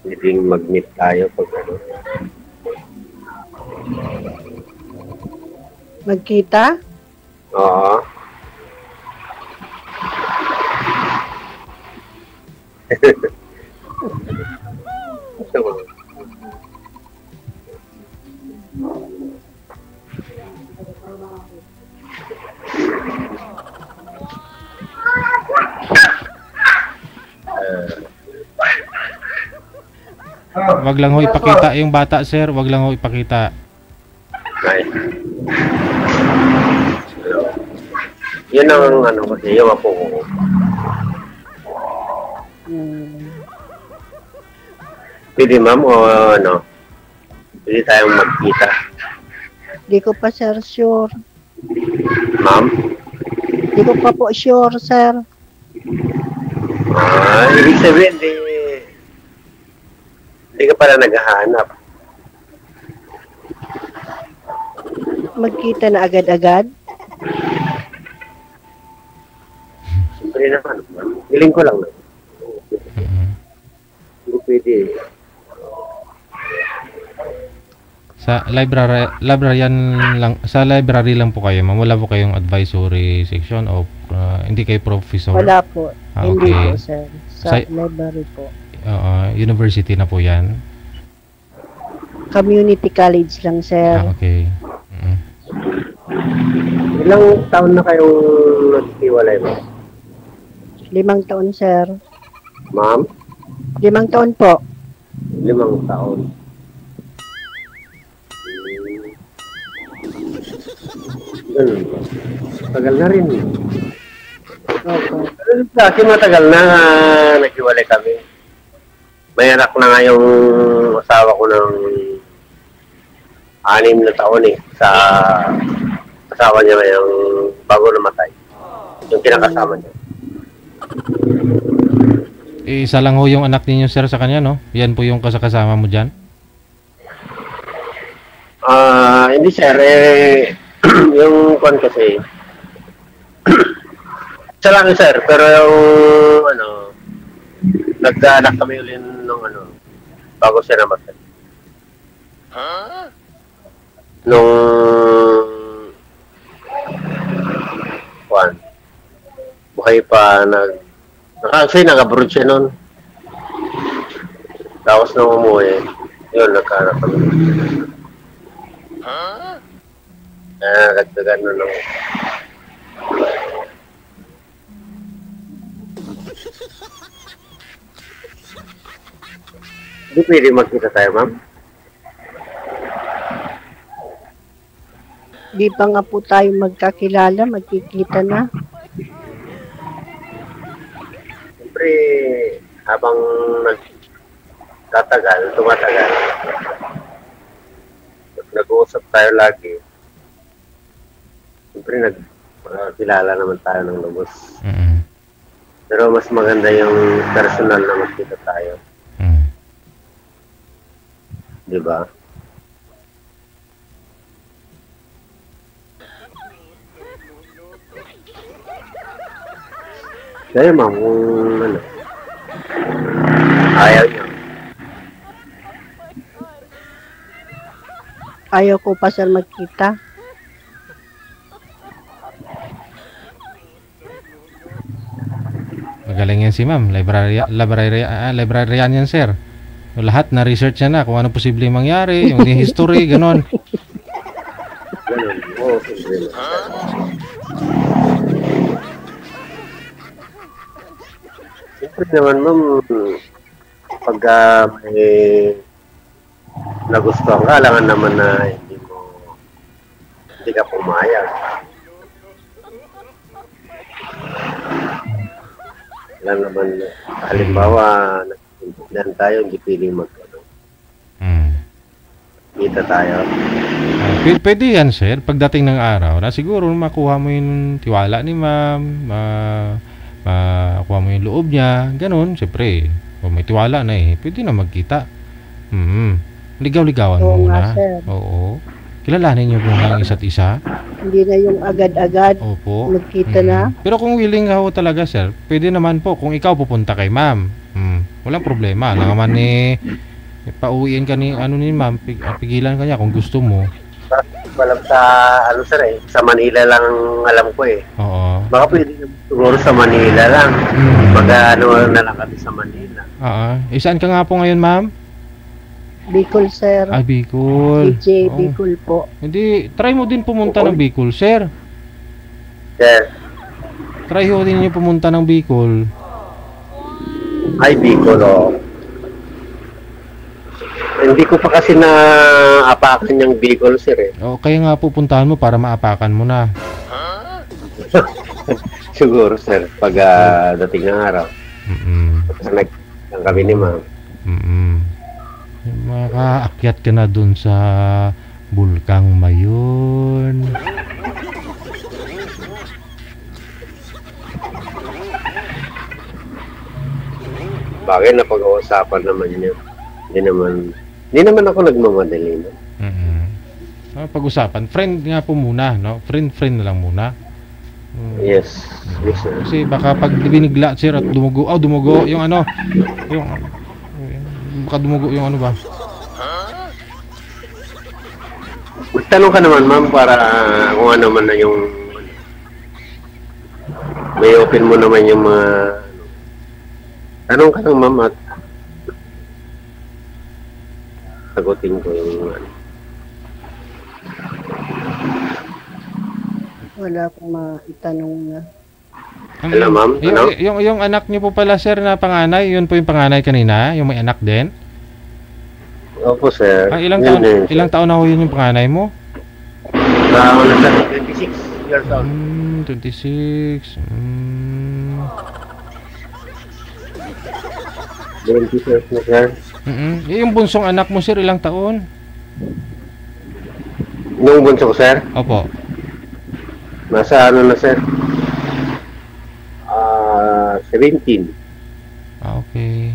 Pwedeng mag-meet tayo pag Magkita? Oo. Wag lang ho ipakita yung bata, sir. Wag lang ho ipakita. Right. Yun ang kasi yung apo ko. Pwede ma'am o pwede tayong magkita. Di ko pa, sir, sure. Ma'am? Di ko pa po sure, sir. Ibig sabihin, di ka pala naghahanap. Magkita na agad-agad? Siyempre naman. Hiling ko lang. Hindi pwede. Sa library lang po kayo, ma'am. Wala po kayong advisory section o hindi kayo professor? Wala po. Hindi okay. po, sir. Sa library po. University na po yan? Community college lang, sir. Okay. Ilang taon na kayong naghiwalay mo? 5 taon, sir. Ma'am? 5 taon po. 5 taon. Ganun ba? Tagal na rin. Opo. Kasi matagal na naghiwalay kami. May anak na nga yung asawa ko ng 6 na taon sa asawa niya ngayong bago namatay. Yung kinakasama niya. Isa lang ho yung anak ninyo, sir, sa kanya, no? Yan po yung kasama mo dyan? Hindi, sir. Yung kon kasi isa lang, sir. Pero yung nagkaanak kami ulit nung bago siya namatay. Nung buhay pa actually nag-abroad siya nun. Tapos nung umuwi, yun, nagkaanak kami. Nagdagan nun ng hindi pwede magkita tayo, ma'am? Di pa nga po tayo magkakilala, magkikita na. Siyempre, habang tumatagal, nag-uusap tayo lagi. Siyempre, kilala naman tayo ng lubos. Pero mas maganda yung personal na magkita tayo. Diba? Kaya ma'am, kung ayaw niyo. Ayaw ko pa, sir, magkita. Magaling yan si ma'am. Librarian yan, sir. Lahat na research niya na kung ano posibleng mangyari, yung history, ganon. Ganon. Oo, siyempre. naman ma'am, pagka may nagustuhan ka, alangan naman na hindi ka pumayag. Wala naman, halimbawa, nagpindan tayo, hindi piling kita tayo. Pwede yan, sir. Pagdating ng araw na siguro makuha mo yung tiwala ni ma'am, makuha mo yung loob niya, ganun, siyempre. Kung may tiwala na pwede na magkita. Ligaw-ligawan muna. Oo. Kilalanin niyo muna ang isa't isa. Hindi na yung agad-agad. Opo. Magkita na. Pero kung willing ka ho talaga, sir, pwede naman po kung ikaw pupunta kay ma'am. Walang problema. Lang naman pauwiin ka ni ma'am, pigilan ka niya kung gusto mo. Walang sa sir sa Manila lang alam ko Oo. Baka pwede siguro sa Manila lang. Na lang kami sa Manila. Saan ka nga po ngayon, ma'am? Bicol, sir. Bicol. DJ Bicol po. Hindi, try mo din pumunta ng Bicol, sir. Sir. Try ho din niyo pumunta ng Bicol. Ay, Bicol, Hindi ko pa kasi na-apakan yung Bicol, sir Kaya nga pupuntahan mo para maapakan mo na. Siguro, sir, pag dating ng araw. Nag kami ni ma'am. Makaakyat ka na dun sa Bulkang Mayon. Bagay na pag-uusapan naman niya. Hindi naman ako nagmamadali. Pag-usapan, friend nga po muna, no? Friend na lang muna. Yes, sir. Kasi baka pag binigla, sir, at dumugo yung baka dumugo yung ano ba? Magtanong ka naman, ma'am, para kung ano man na yung may open mo naman yung mga tanong ka lang, ma'am, at sagutin ko yung Wala akong maitanong na. Hello, ma'am. Yung anak niyo po pala, sir, na panganay, yun po yung panganay kanina, yung may anak din? Opo, sir. Ilang taon na ho yun yung panganay mo? 26 years old. 26. 20 years na, sir. Yung bunsong anak mo, sir, ilang taon? Yung bunso ko, sir? Opo. Nasa ano na, sir? 17. Okay.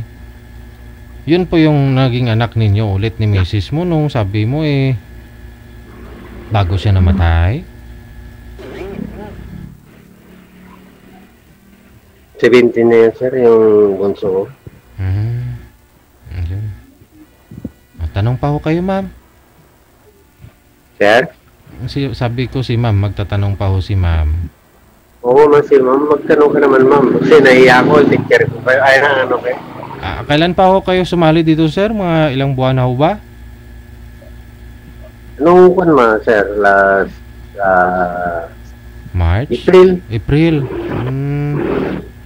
Yun po yung naging anak ninyo ulit ni Mrs. mo nung sabi mo bago siya namatay? 17 na yan, sir, yung bunso ko. Tanong pa ho kayo, ma'am. Sir? Sabi ko si ma'am, magtatanong pa ho si ma'am. Oo, si ma'am, magtanong ka naman, ma'am. Kasi nahiya ako, teacher ko kayo. Ay, ano kayo? Kailan pa ho kayo sumali dito, sir? Mga ilang buwan na ho ba? Nung sir, last March? April.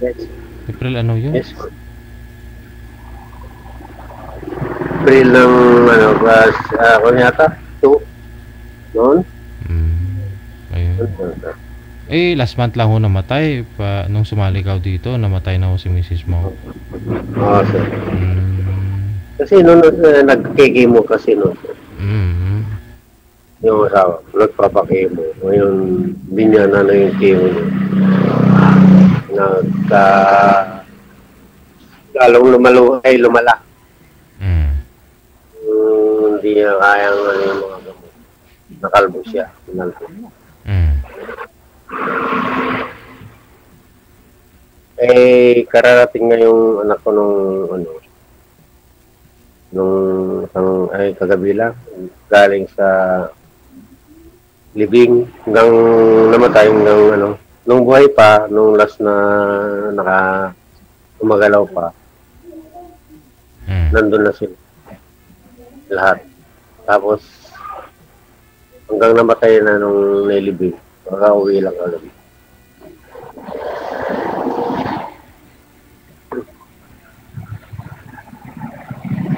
Yes. April ano yun? Yes. April ng kung yata 2 noon. Ayun. Last month lang ho namatay. Nung sumali ka dito, namatay na ho si Mrs. mo. Oo, sir. Kasi noon nagkikimo kasi noon. Yung asawa, nagpapakimo. Ngayon, binyana na yung kimo niya. Lalong lumala. Hindi niya kayang yung mga gamot. Nakalbo siya. Kararating nga yung anak ko nung kagabi lang, galing sa living hanggang namatay nung buhay pa, nung last na umagalaw pa. Nandun na sila lahat. Tapos hanggang namatay na nung nilibing, makauwi lang kagabi.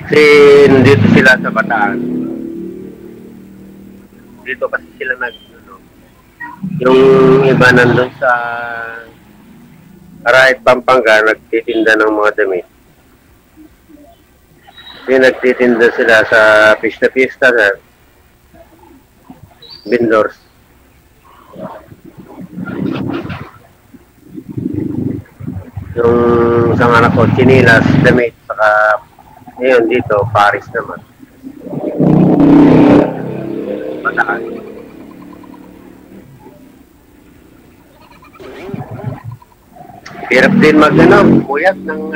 Kasi nandito sila sa Bataan. Dito kasi sila yung iba nandun sa Arayat, Pampanga, nagtitinda ng mga damit. Kasi nagtitinda sila sa pista-pista, sir. Vendors. Yung isang anak ko, chinilas, damit, saka ngayon dito, Paris naman. Bataan. Hirap din buyat ng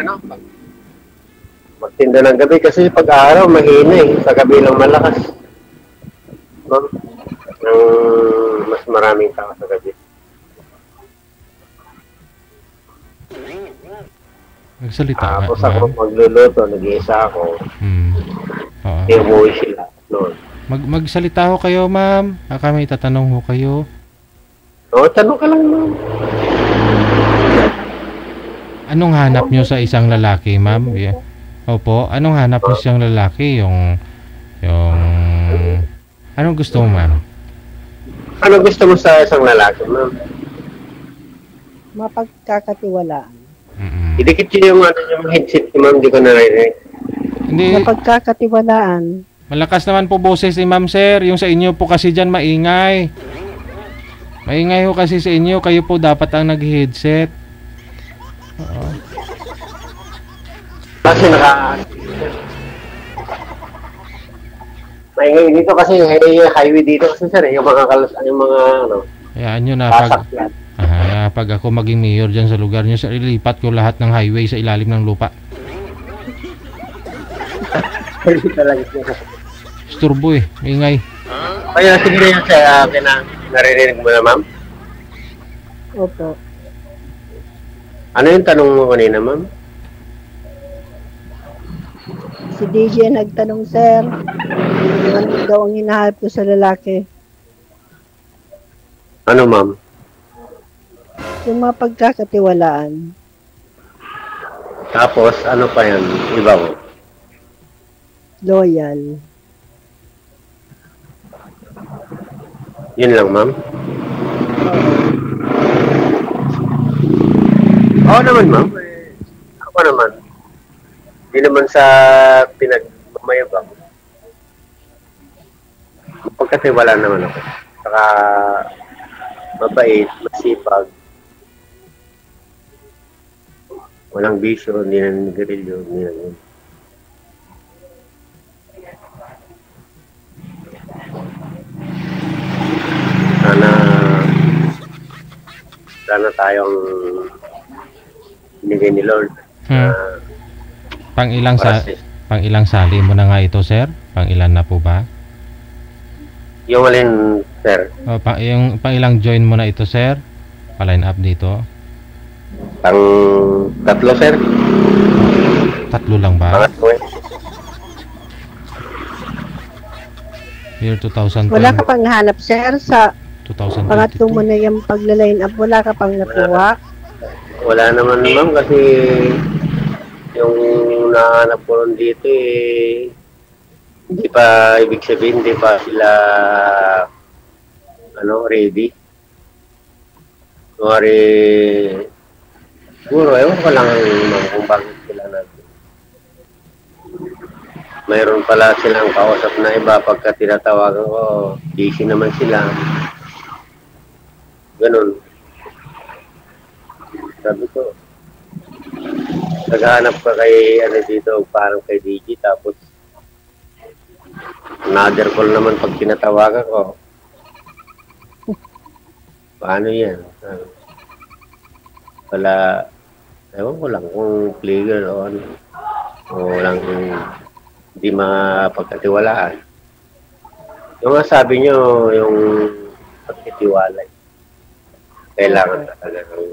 magtinda ng gabi kasi pag araw mahina sa gabi lang malakas. Mas maraming tao sa gabi. Nagsalita ka. Tapos ako magluluto, nag-iisa ako. Umuwi sila noon. Magsalita ho kayo, ma'am. May tatanong ho kayo. Oo, tanong ka lang, ma'am. Anong hanap nyo sa isang lalaki, ma'am? Opo, anong hanap nyo sa isang lalaki? Yung anong gusto mo, ma'am? Ano gusto mo sa isang lalaki, ma'am? Mapagkakatiwalaan. Idikit yung headset ni ma'am, di ko narinig. Hindi. Mapagkakatiwalaan. Malakas naman po boses ni ma'am, sir. Yung sa inyo po kasi dyan maingay. Maingay ho kasi sa inyo. Kayo po dapat ang nag-headset. Oo. Kasi maingay dito kasi highway dito kasi sir, yung mga Hayaan nyo na sasakyan. pag ako maging mayor dyan sa lugar nyo, ilipat ko lahat ng highway sa ilalim ng lupa. Isturbo maingay. Kaya sige na yun sa akin na naririnig mo na, ma'am? Opo. Ano yung tanong mo kanina, ma'am? Si DJ nagtanong, sir, ano daw ang hinahanap ko sa lalaki? Ano, ma'am? Yung mapagkakatiwalaan. Tapos, ano pa yan? Iba mo? Loyal. Yun lang, ma'am? Oo naman, ma'am. Ako naman. Hindi naman sa pinagmamayabang. Pagkatiwala naman ako. Saka mabait, masipag. Walang bisyo, hindi na nagrilyo, hindi na yun. Sana tayong binigay ni Lord. Pang ilang sali mo na nga ito, sir? Pang ilan na po ba? Yung alin, sir? Pang ilang join mo na ito, sir? Pa-line up dito? Pang tatlo, sir? Tatlo lang ba? Pangatlo Year 2010. Wala ka pang hanap, sir, sa 2022. pangatlo mo na yung pagla-line up. Wala ka pang nakuha? Wala naman, ma'am, kasi yung nahanap ko rin dito hindi pa, ibig sabihin, hindi pa sila ready. Siguro, ewan ko lang kung bakit sila natin. Mayroon pala silang kausap na iba pagka tinatawagan ko, busy naman sila. Ganun. Sabi ko, naghahanap ka kay dito, parang kay DJ, tapos another call naman pag tinatawagan ko. Paano yan? Wala, ewan ko lang kung player o ano. O lang hindi mapagkatiwalaan. Yung nga sabi nyo, yung pagkitiwala. Kailangan talaga ng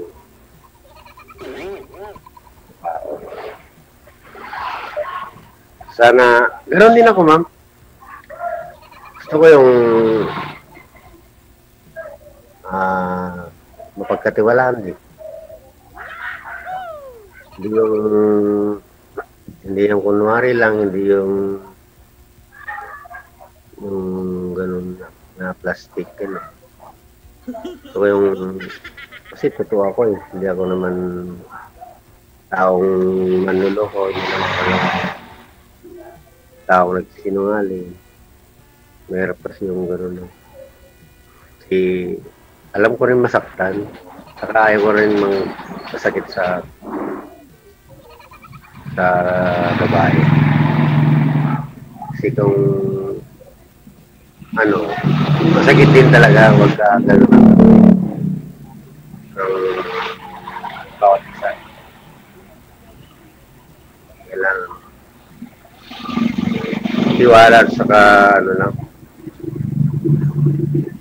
sana, ganoon din ako, ma'am. Gusto ko yung mapagkatiwalaan din. Hindi Hindi yung kunwari lang, hindi yung ganun na plastic. Ano. So yung, kasi totoo ako eh. Hindi ako naman taong manluloko. Hindi naman ako lang taong nagsisinungaling. Mayroon kasi yung ganun. Kasi alam ko rin masaktan. Saka ayaw ko rin masakit sa babae. Kasi kung masakit din talaga wag ka gano'n ang bawat isa. Kailangan tiwala at saka lang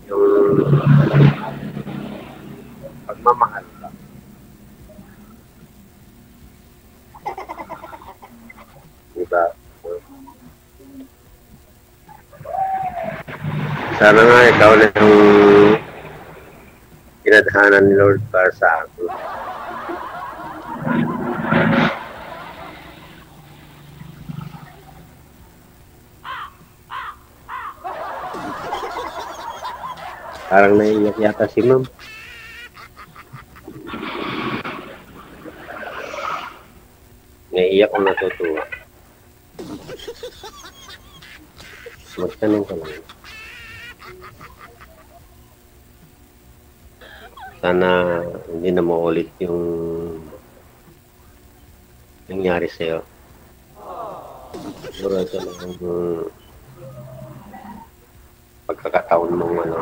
yung pagmamahal lang. Diba? Sana nga ikaw na yung pinadhanan ni Lord para sa akin. Parang naiiyak yata si ma'am. Naiiyak kung natutuwa. Magtanong ka lang. Sana hindi na maulit yung nangyari sa'yo. Siguro ito lang yung pagkakataon mong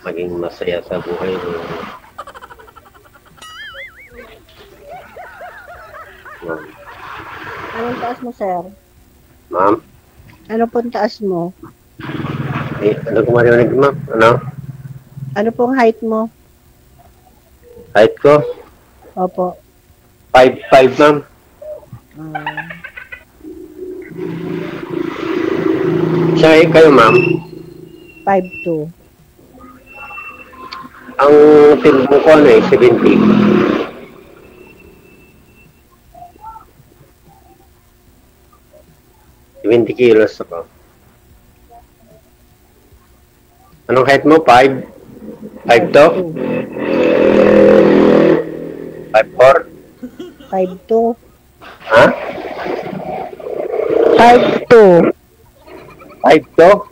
maging masaya sa buhay mo. Anong taas mo, sir? Ma'am? Ano pong taas mo? Ano kung marinig, ma'am? Ano? Ano pong height mo? Height ko? Opo. 5'5", ma'am. Siya kayo, ma'am? 5'2". Ang timbo ko 70. 20 kilos ako. Anong height mo? 5? 5'2"? 5'4"? 5'2". Ha? 5'2". 5'2"?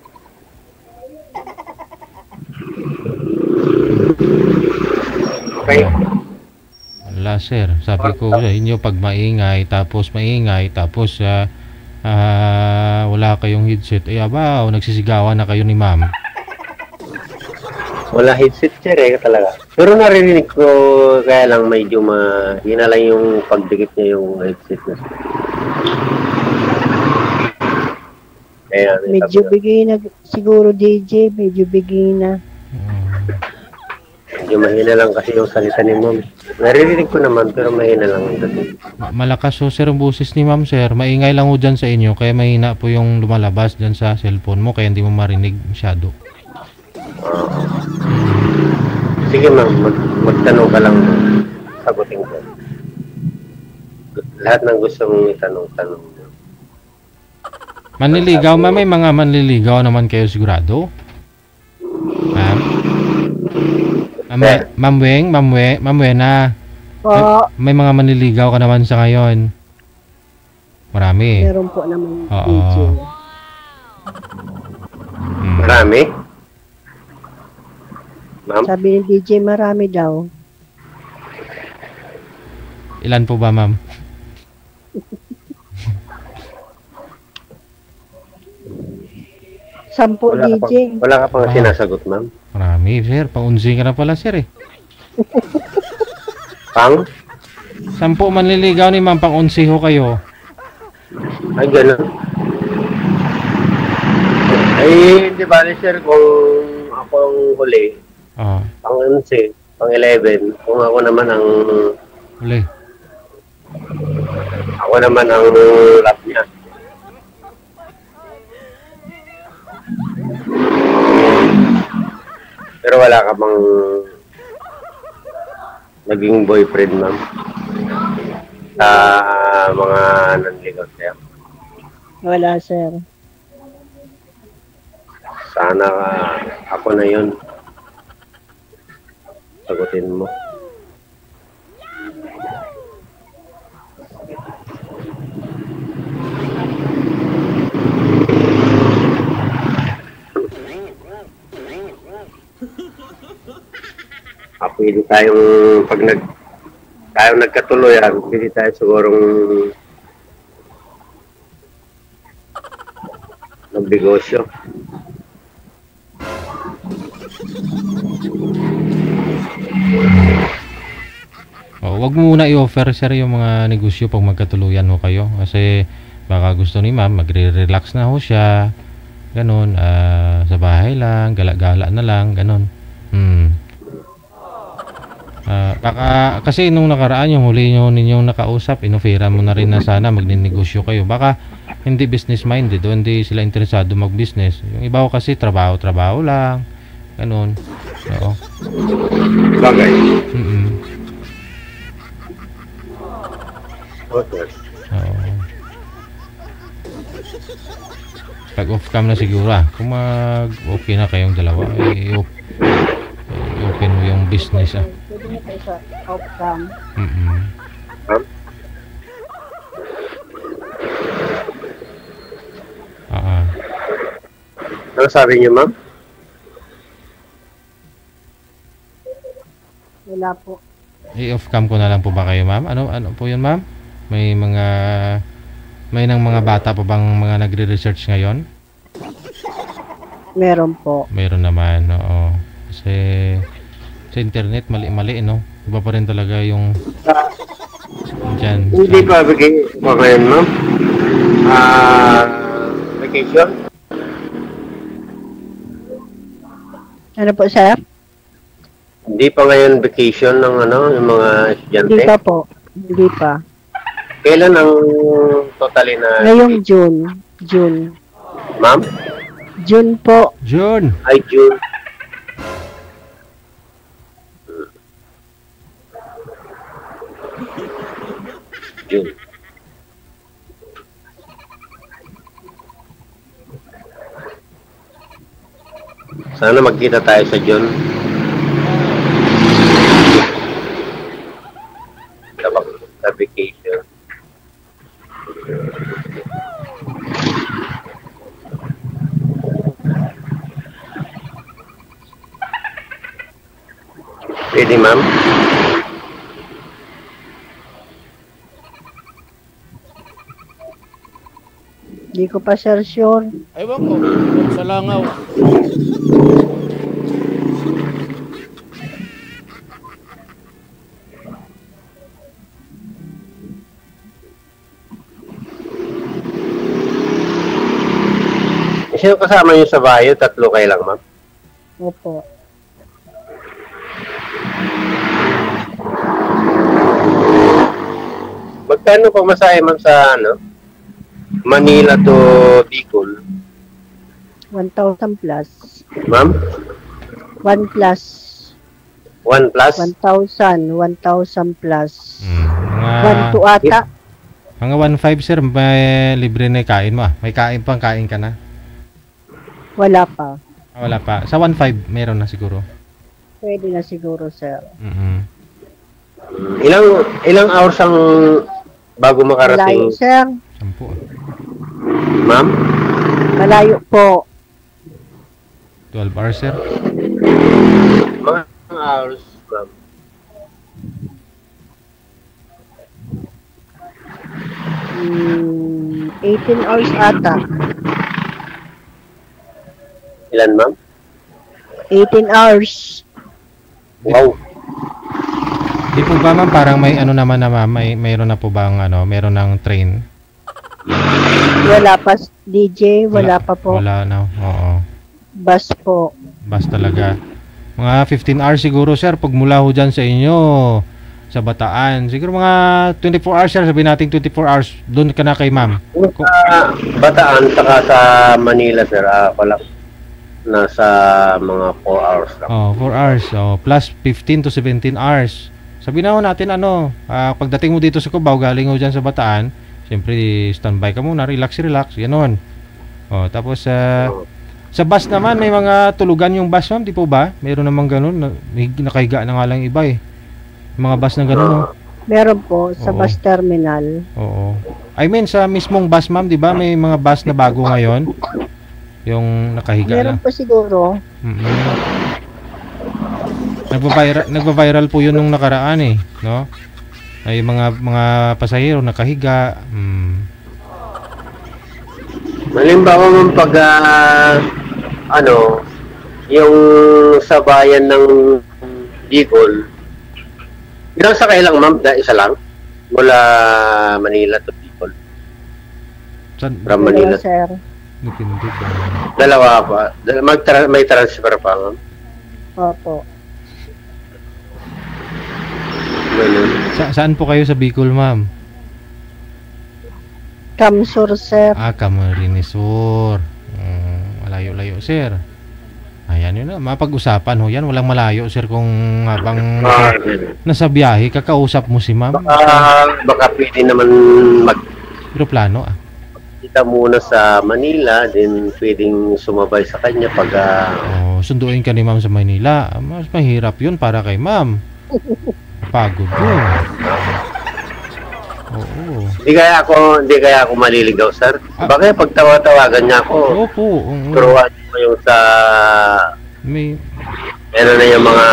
Okay. Wala sir, sabi ko sa inyo pag maingay tapos wala kayong headset, nagsisigawan na kayo ni ma'am. Wala headset sir talaga. Pero narinig ko, kaya lang medyo yun na lang yung pagdikit niya yung headset na. Kaya, medyo bigay na siguro DJ, medyo bigay na. Medyo mahina lang kasi yung salita ni ma'am. Naririnig ko naman pero mahina lang yung dating. Malakas sir ang boses ni ma'am sir. Maingay lang dyan sa inyo kaya mahina po yung lumalabas dyan sa cellphone mo kaya hindi mo marinig masyado. Sige ma'am, magtanong ka lang. Sagutin ko. Lahat ng gusto mong itanong-tanong. Manliligaw ma'am, may mga manliligaw naman kayo sigurado? Ma'am? Ma'am Wena. May mga manliligaw ka naman sa ngayon. Marami. Meron po naman DJ. Marami? Ma'am? Sabi ni DJ marami daw. Ilan po ba ma'am? Sampo DJ. Wala ka pang sinasagot ma'am? Marami sir, pang-unsi ka na pala sir eh. Pang? 10 manliligaw ni ma'am, pang-unsi ho kayo. Ay gano'n. Ay hindi bali sir kung ako ang huli. Pang-11, pang-11. Kung ako naman ang huli. Ako naman ang rap niya. Pero wala ka bang naging boyfriend, ma'am? sa mga nanligaw sir? Wala, sir. Sana ako na yun. Sagutin mo. Pwede tayong pag tayo nagkatuloyan, pwede tayo sigurong magnegosyo. Wag mo muna i-offer sir yung mga negosyo pag magkatuluyan ho kayo kasi baka gusto ni ma'am magre-relax na ho siya. Ganon, sa bahay lang, gala-gala na lang, ganon. Baka kasi nung nakaraan yung huli nyo ninyong nakausap, inofera mo na rin na sana magninegosyo kayo. Baka hindi business minded o hindi sila interesado mag-business. Yung iba ko kasi trabaho lang. Ganon. Oo. Bagay. Oo. Pag off cam na siguro kung mag-okay na kayong dalawa, open mo yung business Pwede na kayo sa off-cam. Ano sabi niyo, ma'am? Wala po. I-off cam ko na lang po ba kayo, ma'am? Ano po yun, ma'am? May ng mga bata pa bang mga nagre-research ngayon? Meron po. Meron naman, oo. Kasi sa internet, mali-mali, no? Iba pa rin talaga yung dyan. Hindi pa bigay pa ngayon, ma'am? Vacation? Ano po, sir? Hindi pa ngayon vacation ng yung mga estudyante? Hindi pa po. Hindi pa. Kailan ang totally na... Ngayong June. Ma'am? June po. June. Ay, June. June. Sana magkita tayo sa June. Sa vacation. Pwede, ma'am? Hindi ko pa, sir, sure. Ewan ko, sa langaw. Sino kasama niyo sa bahay? Tatlo kayo lang, ma'am? Opo. Magkano pamasahe, ma'am, sa Manila to Bicol? 1,000 plus. Ma'am? 1 plus. 1 plus? 1,000 plus. 1 Mga, to ata. mga 1.5 sir, may libre na kain mo. May kain ka na? Wala pa. Wala pa. Sa 1.5 meron na siguro. Pwede na siguro, sir. Ilang hours ang bago makarating? Malayo, sir. 10. Ma'am? Malayo po. 12 hours sir. Mga hours, ma'am. 18 hours ata. Ilan, ma'am? 18 hours. Wow. Di po ba ma'am, parang may naman na ma'am, mayroon na po bang meron ng train? Wala pa, DJ, wala pa po. Wala na, oo. Bus po. Bus talaga. Mga 15 hours siguro sir, pag mula ho dyan sa inyo, sa Bataan. Siguro mga 24 hours sir, sabihin natin 24 hours, doon ka na kay ma'am. Sa Bataan, saka sa Manila, sir, ako lang. Nasa mga 4 hours lang. 4 hours. Plus 15 to 17 hours. Sabi na ho natin pagdating mo dito sa Cubao, galing mo dyan sa Bataan, siyempre standby ka muna, relax, ganon. Tapos sa bus naman, may mga tulugan yung bus, ma'am, di po ba? Meron namang ganon, nakahiga na nga lang iba eh. Mga bus na ganon, no? Meron po sa bus terminal. Oo. I mean, sa mismong bus, ma'am, di ba? May mga bus na bago ngayon. Yung nakahiga Meron na. po siguro. Nagva-viral po yun nung nakaraan eh, no? Ay mga pasahero nakahiga. Malimbawa mong pag yung sa bayan ng Bicol, ilang sakay lang ma'am? Isa lang? Mula Manila to Bicol. From Manila. Sir. Dalawa pa. May transfer pa ma'am? Opo. Saan po kayo sa Bicol, ma'am? Camsur, sir. Camarines Sur. Malayo-layo, sir. Ayan yun na. Mapag-usapan ho yan. Walang malayo, sir, kung habang nasa biyahe, kakausap mo si ma'am. Baka pwede naman aeroplano, kita muna sa Manila, then pwedeng sumabay sa kanya pag... sunduin ka ni ma'am sa Manila. Mas mahirap yun para kay ma'am. Pagod yun. Oo. Hindi kaya ako maliligaw, sir. Baka pag tawa-tawagan niya ako. Opo. Turuan mo yung sa... Ano na yung mga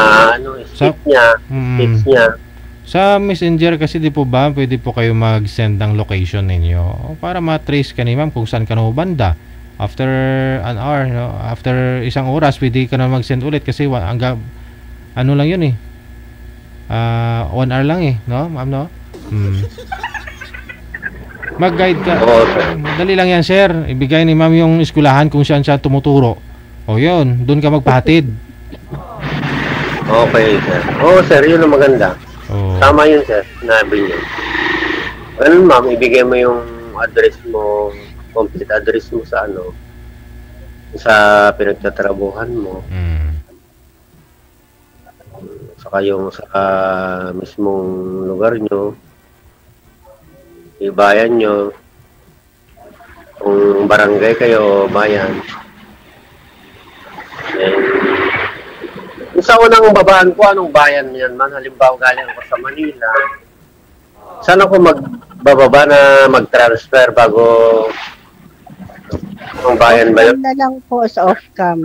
tips niya. Sa Messenger kasi di po ba, pwede po kayo mag-send ng location ninyo para ma-trace ka ni ma'am kung saan ka na banda. After an hour, no? After isang oras, pwede ka na mag-send ulit kasi ano lang yun eh. 1 hour lang eh, no? Ma'am, no? Mag-guide ka. Dali lang yan, sir. Ibigay ni ma'am yung eskwelahan kung saan siya tumuturo. Yun. Doon ka magpahatid. Okay, sir. Sir. Yun ang maganda. Tama yun, sir. Sinabi niyo. Ganun, ma'am. Ibigay mo yung address mo, complete address mo sa sa pinagtatrabuhan mo. Saka yung sa mismong lugar nyo, ibayan nyo, kung barangay kayo, bayan. Sa unang babaan ko, anong bayan yan man? Halimbawa galing ako sa Manila, saan ako magbababa na mag-transfer bago ang bayan ba yun? Na lang po sa off-cam.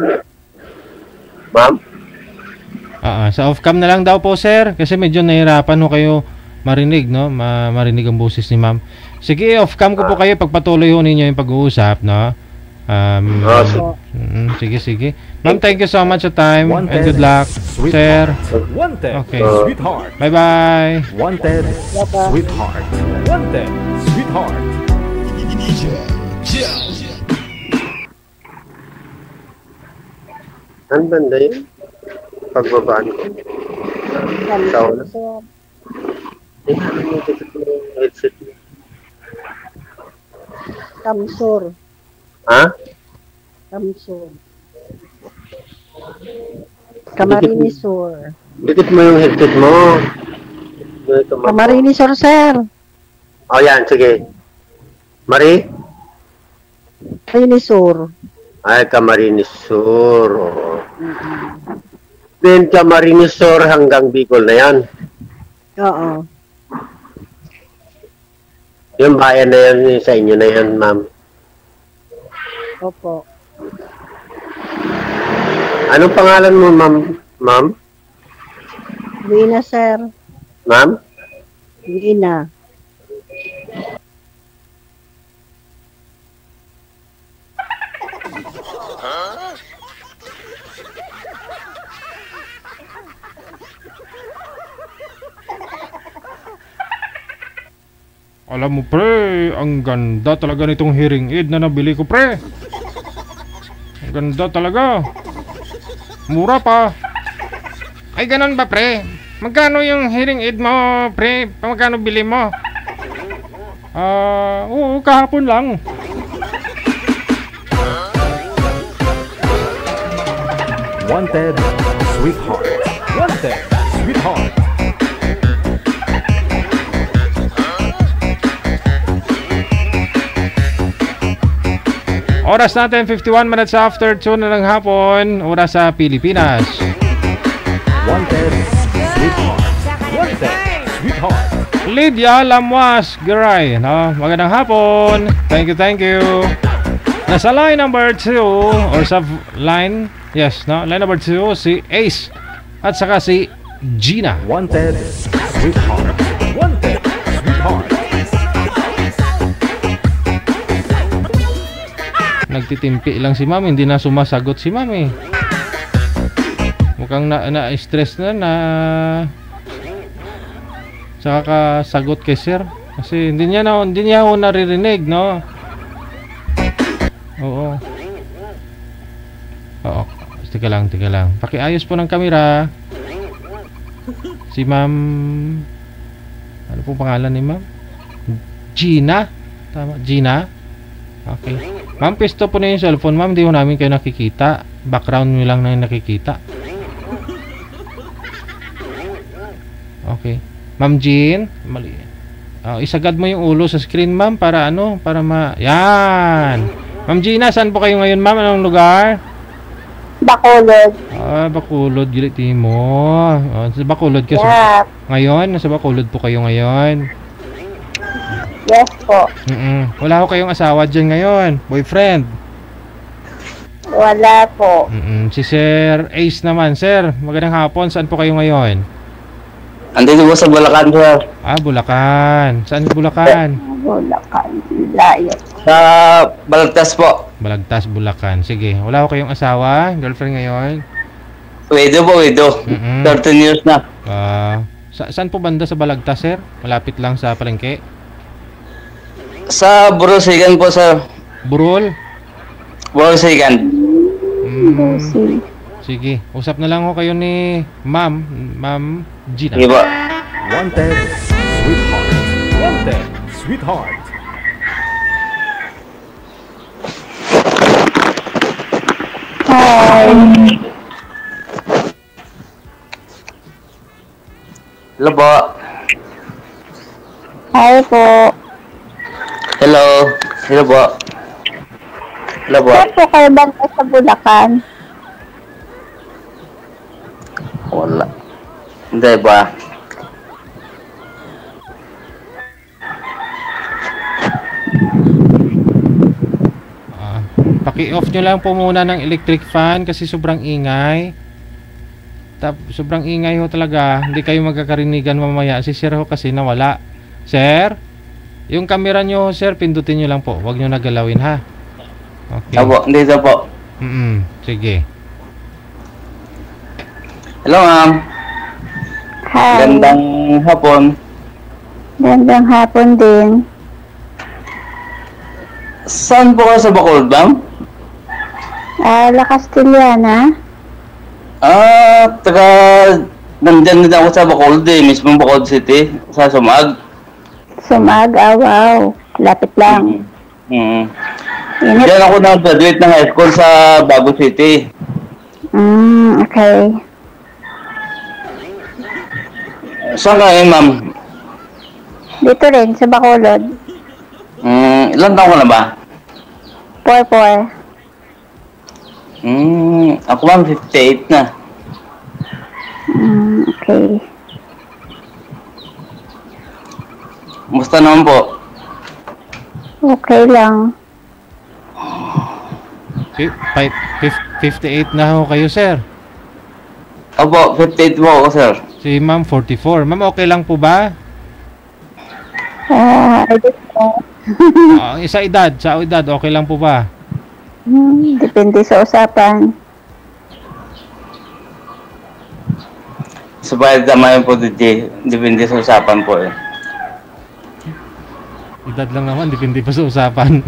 Ma'am? Sa off-cam na lang daw po, sir. Kasi medyo nahirapan ho kayo marinig, no? Marinig ang boses ni ma'am. Sige, off-cam ko po kayo. Pagpatuloy ho ninyo yung pag-uusap, no? Sige. Ma'am, thank you so much sa time. And good luck, sir. Okay. Sweetheart. Bye-bye. Wanted, sweetheart. Wanted, sweetheart. Ang banda yun? Pagbabaan ko. Sauna. Headset mo. Camsur. Ha? Camsur. Camarines Sur. Dikit mo yung headset mo. Camarines Sur, sir. Yan. Sige. Mari? Camarines Sur. Ay, Camarines Sur. Then, Camarines Sur hanggang Bicol na yan. Oo. Yung bayan na yan, sa inyo na yan, ma'am. Opo. Anong pangalan mo, ma'am? Ma'am? Wina, sir. Ma'am? Wina. Alam mo, pre, ang ganda talaga nitong hearing aid na nabili ko, pre. Ang ganda talaga. Mura pa. Ay, ganun ba, pre? Magkano yung hearing aid mo, pre? Magkano bili mo? Oo, kahapon lang. Wanted, sweetheart. Wanted, sweetheart. Oras natin 51 minutes after 2 na ng hapon. Oras sa Pilipinas. Wanted, sweetheart. Wanted, sweetheart. Lydia Lamuas Garay, no? Magandang hapon. Thank you. Nasa line number 2 or sa line, yes, no? Line number 2 si Ace at saka si Gina. Wanted, sweetheart. Wanted, sweetheart. Nagtitimpi lang si Ma'am, hindi na sumasagot si Ma'am eh. Mukhang na-stress na saka kasagot kay Sir kasi hindi niya ho naririnig, no? Oo. Teka lang. Pakiayos po ng camera. Si Ma'am, ano pong pangalan ni Ma'am? Gina? Tama, Gina? Okay. Ma'am, pisto po na yung cellphone, Ma'am. Hindi ho namin kayo nakikita. Background nyo lang na yung nakikita. Okay. Ma'am Jean, mali. Isagad mo yung ulo sa screen, Ma'am, para yan. Ma'am Gina, saan po kayo ngayon, Ma'am? Anong lugar? Bacolod. Bacolod, giliti mo. Sa Bacolod ka ngayon? Nasa Bacolod po kayo ngayon? Yes po. Wala ko kayong asawa dyan ngayon? Boyfriend? Wala po. Si Sir Ace naman. Sir, magandang hapon. Saan po kayo ngayon? Andito po sa Bulacan, sir. Bulacan. Saan Bulacan? Bulacan. Layo. Sa Balagtas po. Balagtas, Bulacan. Sige. Wala ko kayong asawa? Girlfriend ngayon? Widow po, widow. 13 years na. Saan po banda sa Balagtas, sir? Malapit lang sa palengke? Sa Burusigan po, sir. Burol? Burusigan. Sige. Usap na lang ko kayo ni Ma'am Gina. Iba. Wanted, sweetheart. Wanted, sweetheart. Hi. Hello po. Hi po. Hello. Hello po. Hello po. Saan po kayo banda sa Bulacan? Wala. Hindi ba? Paki-off nyo lang po muna ng electric fan kasi sobrang ingay. Sobrang ingay ho talaga. Hindi kayo magkakarinigan mamaya. Si Sir ho kasi nawala. Sir, yung camera nyo, Sir, pindutin nyo lang po. Huwag nyo nagalawin, ha? Okay. Opo, dito po. Sige. Hello, ma'am. Hi. Gandang hapon. Gandang hapon din. Saan po kayo sa Bacolod, ma'am? La Castellana. Nandyan din ako sa Bacolod mismo Bacolod City, sa Sumag. Sumag, wow. Lapit lang. Diyan ako nag-graduate ng high school sa Bago City. Okay. Saan kayo, ma'am? Dito rin, sa Bacolod. Ilan taon ko na ba? 4. Ako ma'am, 58 na. Okay. Musta naman po? Okay lang. 58 na ho kayo, Sir. Opo, 58 po ako, sir. Si Ma'am 44. Ma'am, okay lang po ba? I don't know. Sa edad, okay lang po ba? Depende sa usapan. Sabay naman po DJ, depende sa usapan po eh. Edad lang naman, depende pa sa usapan.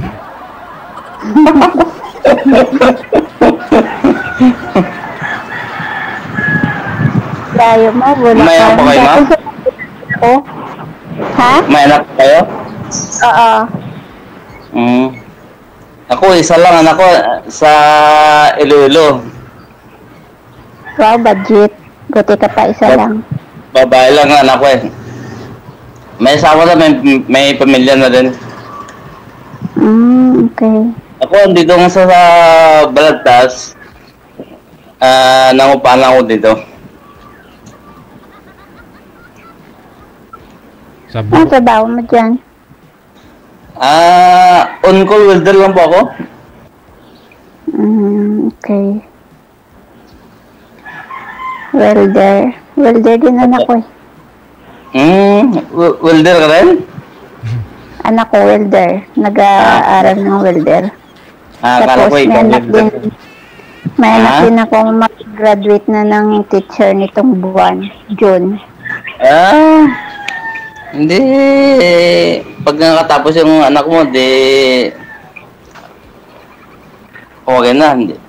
Layo mo, wala May anak po kayo, ma'am? Ha? May anak kayo? Oo. Ako, isa lang anak ko sa Iloilo. Wow, budget. Buti ka pa, isa lang. Babae lang ang anak ko eh. May asawa na, may pamilya na rin. Okay. Ako, andito nga sa Balagtas. Nangupahan lang ako dito. Ano trabaho mo dyan? On-call welder lang po ako. Okay. Welder. Welder din anak ko eh. Welder ka rin? Anak ko welder. Nag-aaral ng welder. Akala ko ikaw welder. May anak din ako mag-graduate na ng teacher nitong buwan, June. Hindi. Pag nakatapos yung anak mo, okay na, hindi.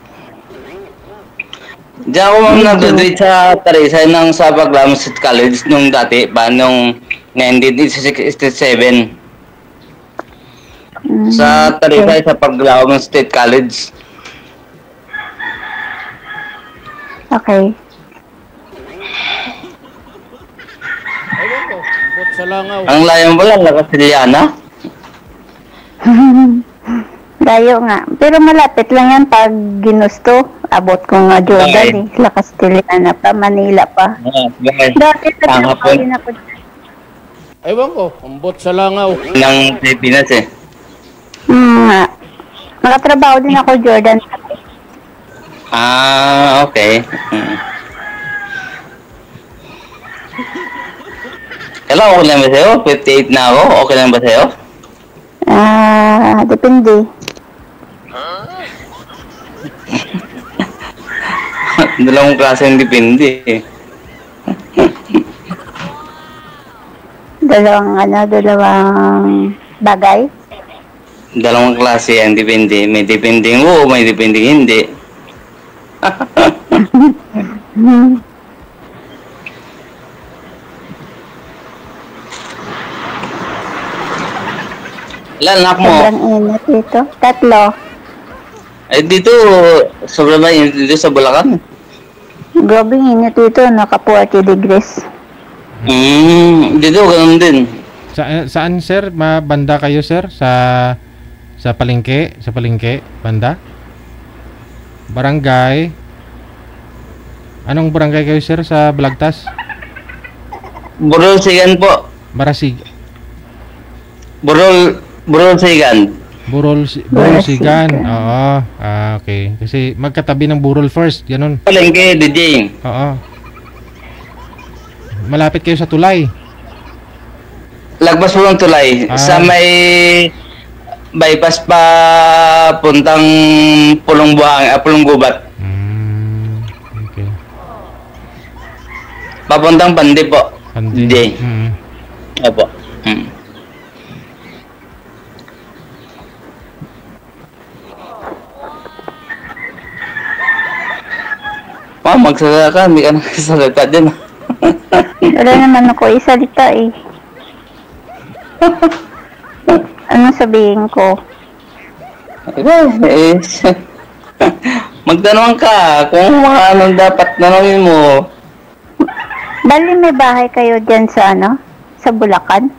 Diyan ako nag-graduate sa Tarisay ng sa Paglaman State College nung dati pa, nung 1967. Sa Tarisay sa Paglaman State College. Okay. Ewan ko, bot sa langaw. Ang layo mo lang, Lakasiliana? Layo nga. Pero malapit lang yan pag ginusto. Abot ko nga Jordan eh. Lakas Tiliana pa, Manila pa. Dati nagtrabaho din ako. Ewan ko, ang bot sa langaw. Ng Pilipinas eh. Nga. Nakatrabaho din ako Jordan. Okay. Kailan okay lang ba sa'yo? 58 na ako. Okay lang ba sa'yo? Depende. Dalawang klase yung depende eh. Dalawang bagay? Dalawang klase yan, depende. May depending oo, may depending hindi. Ilan anak mo? Sobrang init dito. 3. Dito, sobrang ba init dito sa Bulacan? Grabe init dito. Naka 40 degrees. Dito, ganun din. Saan sir? Banda kayo sir? Sa Palengke? Sa Palengke? Banda? Barangay? Anong barangay kayo sir sa Balagtas? Burol-Sigan po. Burol-Sigan. Burol-Sigan. Oo. Okay. Kasi magkatabi ng Burol First. Ganun. Palengke, DJ. Oo. Malapit kayo sa Tulay. Lagpas po ng Tulay. Sa may bypass pa puntang Pulong Gubat. Okay. Papuntang Pandi po. Pandi. DJ. Opo. Magsalita ka, hindi ka nagsasalita din. Wala naman ako isalita eh. Ano sabihin ko? Magtanong ka kung anong dapat tanongin mo. Bali may bahay kayo dyan sa sa Bulacan?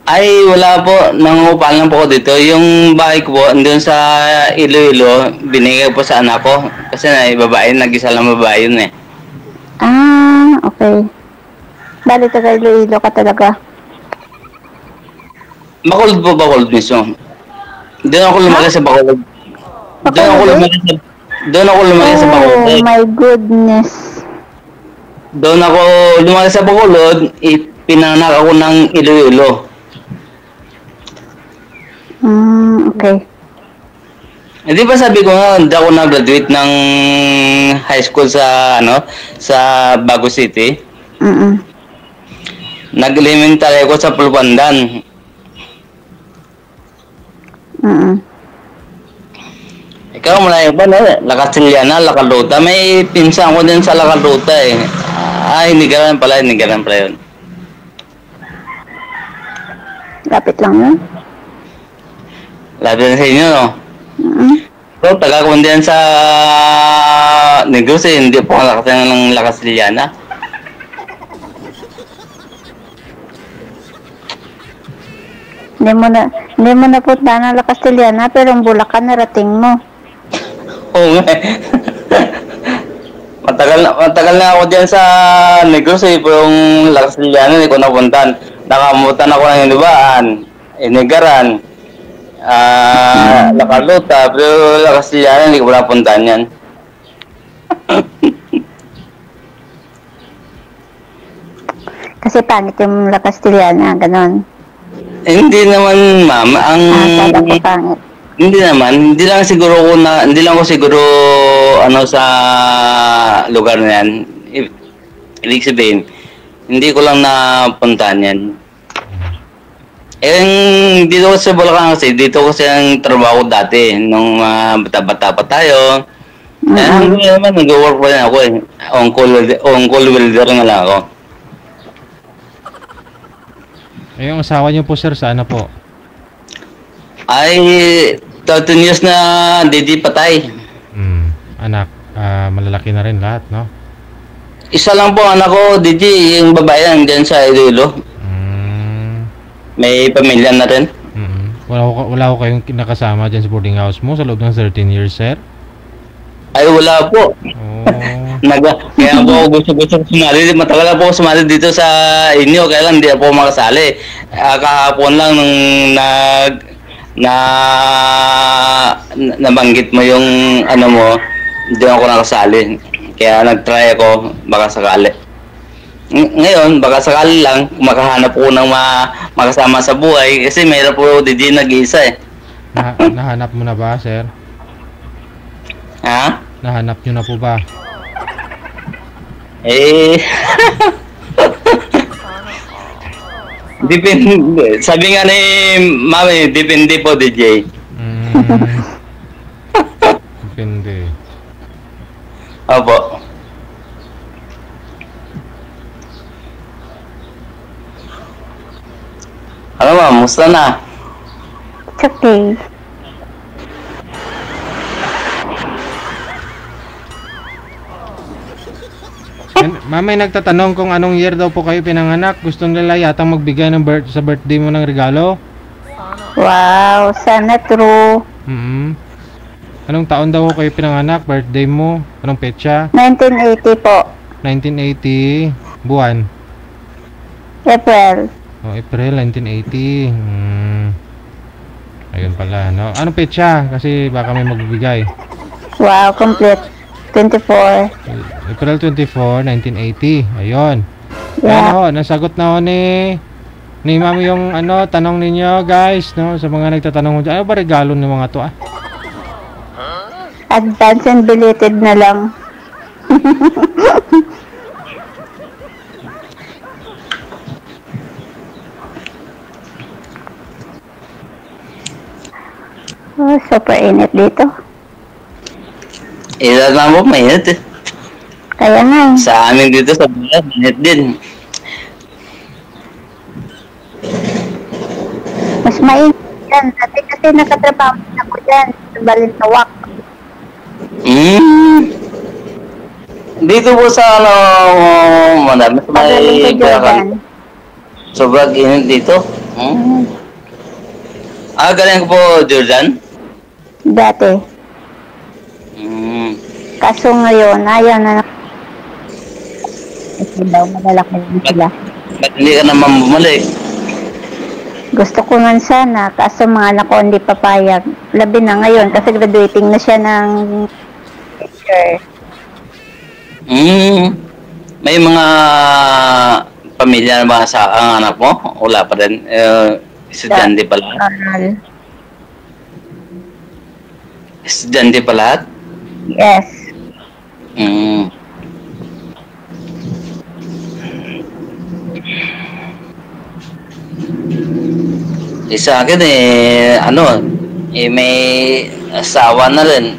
Ay, wala po. Nangungupahan lang po ako dito. Yung bahay ko po, andun sa Iloilo, binigay po sa anak ko. Kasi babae, nag-isa lang babae yun eh. Okay. Bali taga Iloilo ka talaga? Bacolod po, Bacolod mismo. Doon ako lumaki sa Bacolod. Doon ako lumaki sa Bacolod. Oh my goodness. Doon ako lumaki sa Bacolod, pinanak ako ng Iloilo. Okay. Di ba sabi ko nga, hindi ako nag-graduate ng high school sa sa Bago City. Nag-elementary ako sa Pulpandan. Ikaw, malayo ba na? Lakasiliana, Lakaluta. May pinsan ko din sa Lakaluta eh. Hindi ganun pala yun. Lapit lang yun? Lapit na sa inyo, no? So, taga ko din sa Negros eh. Hindi po nakasama ng Lakasiliana. Hindi mo napunta ng La Castellana, pero ang Bulacan narating mo. Oo nga. Matagal na ako dyan sa Negros eh, pero yung La Castellana hindi ko napuntan. Nakamutan ako ng Inubaan, Inigaran, La Carlota, pero La Castellana hindi ko napuntan yan. Kasi pangit yung La Castellana, ganon. Hindi naman, ma'am. Kala ko pangit. Hindi naman. Hindi lang ko siguro ano sa lugar na yan. Ibig sabihin, hindi ko lang napuntahan yan. Dito ko sa Bulacan kasi, dito ko ang trabaho dati. Nung bata-bata pa tayo. Hindi naman, nag-work pa rin ako eh. On-call welder nga lang ako. Yung asawa niyo po, sir, saan na po? Ay, 13 years na hindi patay. Anak, malalaki na rin lahat, no? Isa lang po anak ko, DJ, yung babae lang dyan sa Iloilo. May pamilya na rin. Wala ko kayong nakasama dyan sa boarding house mo sa loob ng 13 years, sir? Ay, wala po. Kaya po gusto sumali. Matagal na po sumali dito sa inyo. Kaya lang hindi po makasali. Kahapon lang nung nabanggit mo yung ano mo, hindi ako nakasali. Kaya nag-try ako, baka sakali. Ngayon, baka sakali lang, makahanap po ng makasama sa buhay. Kasi mayroon po hindi nag-iisa eh. Nahanap mo na ba, sir? Ha? Nahanap nyo na po ba? Depende. Sabi nga ni Mami, depende po, DJ. Depende. Opo. Ano ma'am, musta na? It's okay. Mamay nagtatanong kung anong year daw po kayo pinanganak. Gusto nila yatang magbigay ng sa birthday mo ng regalo. Wow, sana true. Anong taon daw kayo pinanganak? Birthday mo? Anong petsa? 1980 po. 1980. Buwan? April. April 1980. Ayun pala, no? Anong petsa? Kasi baka may magbibigay. Wow, complete. 24. April 24, 1980. Ayun. Yeah. Ayan ho, nasagot na ho ni Mami yung tanong ninyo, guys, no? Sa mga nagtatanong mo dyan, ano ba regalo ng mga to, Advance and belated na lang. Oh, super init dito. Ilan lang po, mainit eh. Kaya nga. Sa amin dito sa bayan, mainit din. Mas mainit yan. Dati kasi nakatrabaho ako dyan sa Balintawak. Dito po sa madami sa may Bulacan. Sobrang init dito. Galing ko po, Jordan? Dati. Kaso ngayon, ayaw na kasi daw malalaki din sila. Ba't hindi ka naman bumalik? Gusto ko man sana, kaso mga anak ko hindi papayag. Labi na ngayon kasi graduating na siya ng teacher. May mga pamilya na ba sa ang anak mo? Wala pa rin. Estudyante pa lahat? Estudyante pa lahat? Yes. Sa akin may asawa na rin.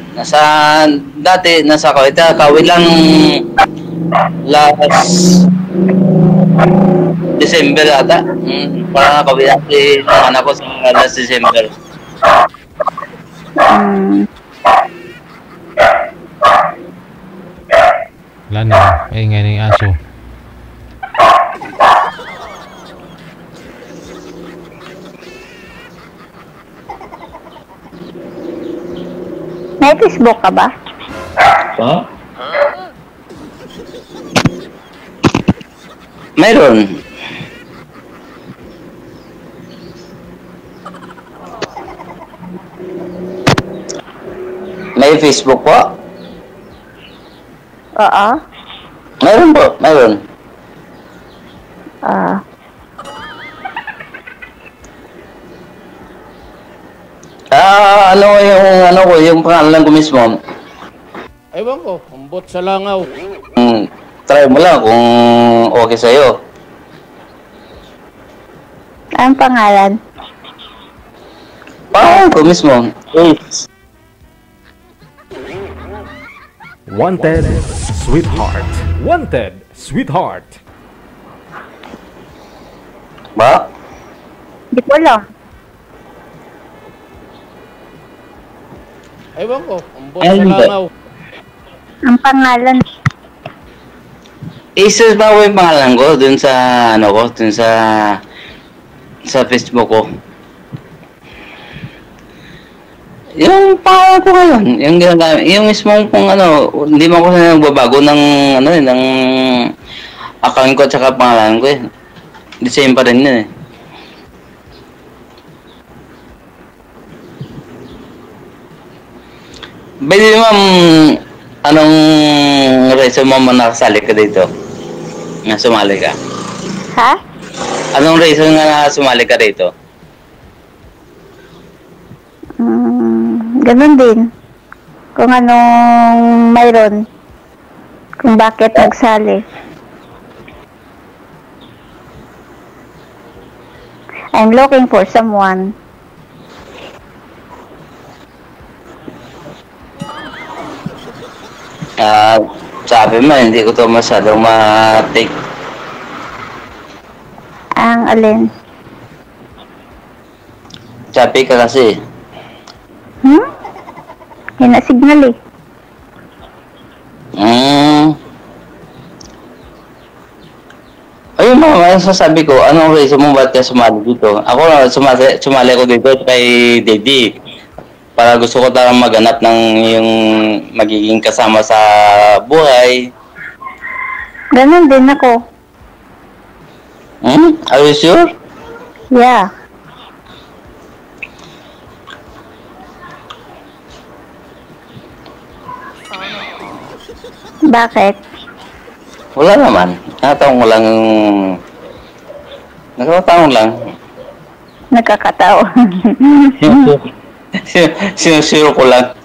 Dati nasa Kawit lang last December ata. Parang Kawit dati ng anak ko sa last December. Wala na. Ingay na yung aso. May Facebook ka ba? Ha? Mayroon. May Facebook po? Oo. Mayroon po, mayroon. Ano yung pangalan ko mismo? Ewan ko, umbot sa langaw. Try mo lang kung okay sa'yo. Anong pangalan? Pangalan ko mismo. Wanted Sweetheart. Wanted Sweetheart. Ba? Di ko alam. Ewan ko, umbot sa langaw. Ang pangalan. I-search ba ko yung pangalan ko dun sa dun sa Facebook ko. Yung pangalan ko ngayon, yung ginagamit, yung mismong kung hindi man ko na nagbabago ng ng account ko at saka pangalan ko eh. The same pa rin yun eh. Pwede ma'am, anong reason mo nakasali ka dito? Na sumali ka? Ha? Anong reason nga na sumali ka dito? Ganun din. Kung anong mayroon. Kung bakit nagsali. I'm looking for someone. Sabi mo, hindi ko to masyadong ma-take. Ang alin? Sabi ka kasi. Hina signal eh. Ayun mama, sasabi ko, anong reason mo ba't ka sumali dito? Ako sumali ko dito kay Daddy. Para gusto ko talagang maganap ng yung magiging kasama sa buhay. Ganun din ako. Are you sure? Yeah. Bakit? Wala naman. Nakatanong lang. Nagkakataon. Sinusiro ko lang.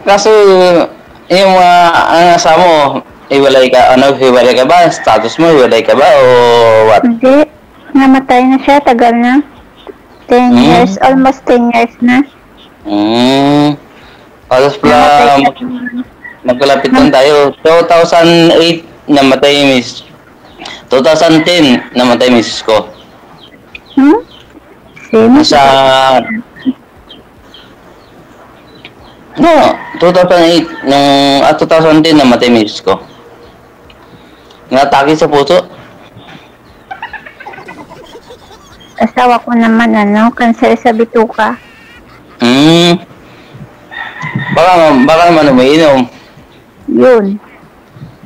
Kaso yung ang asawa mo, hiwalay ka ba? Status mo, hiwalay ka ba? O what? Hindi. Namatay na siya, tagal na. 10 years, almost 10 years na. Alas pala, magkalapit lang tayo. 2008, namatay miss. 2010, namatay miss ko. Sa... No, 2008, 2010, namatay miss ko. Natake sa puso. Asawa ko naman, cancer sa bituka. Baka naman umiinom. Yun.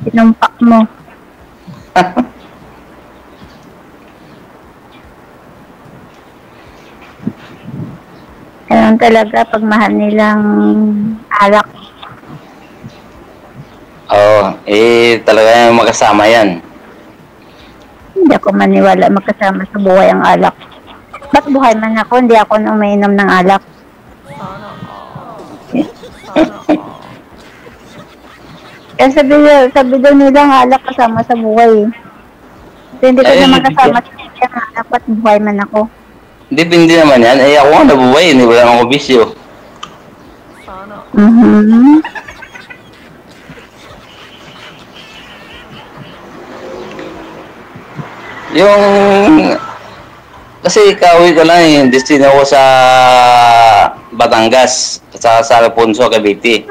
Sinumpak mo. Ganun talaga pag mahal nilang alak. Talaga magkasama yan. Hindi ako maniwala magkasama sa buhay ang alak. Ba't buhay man ako, hindi ako umiinom ng alak. Sabi daw nila ang alak kasama sa buhay. So, hindi ko naman kasama sa alak, ba't buhay man ako. Depende naman yan. Ako nga nabuhay, hindi wala akong bisyo. Yung... Kasi kauwi ko lang destino ko sa Batangas, sa Alfonso, Cavite.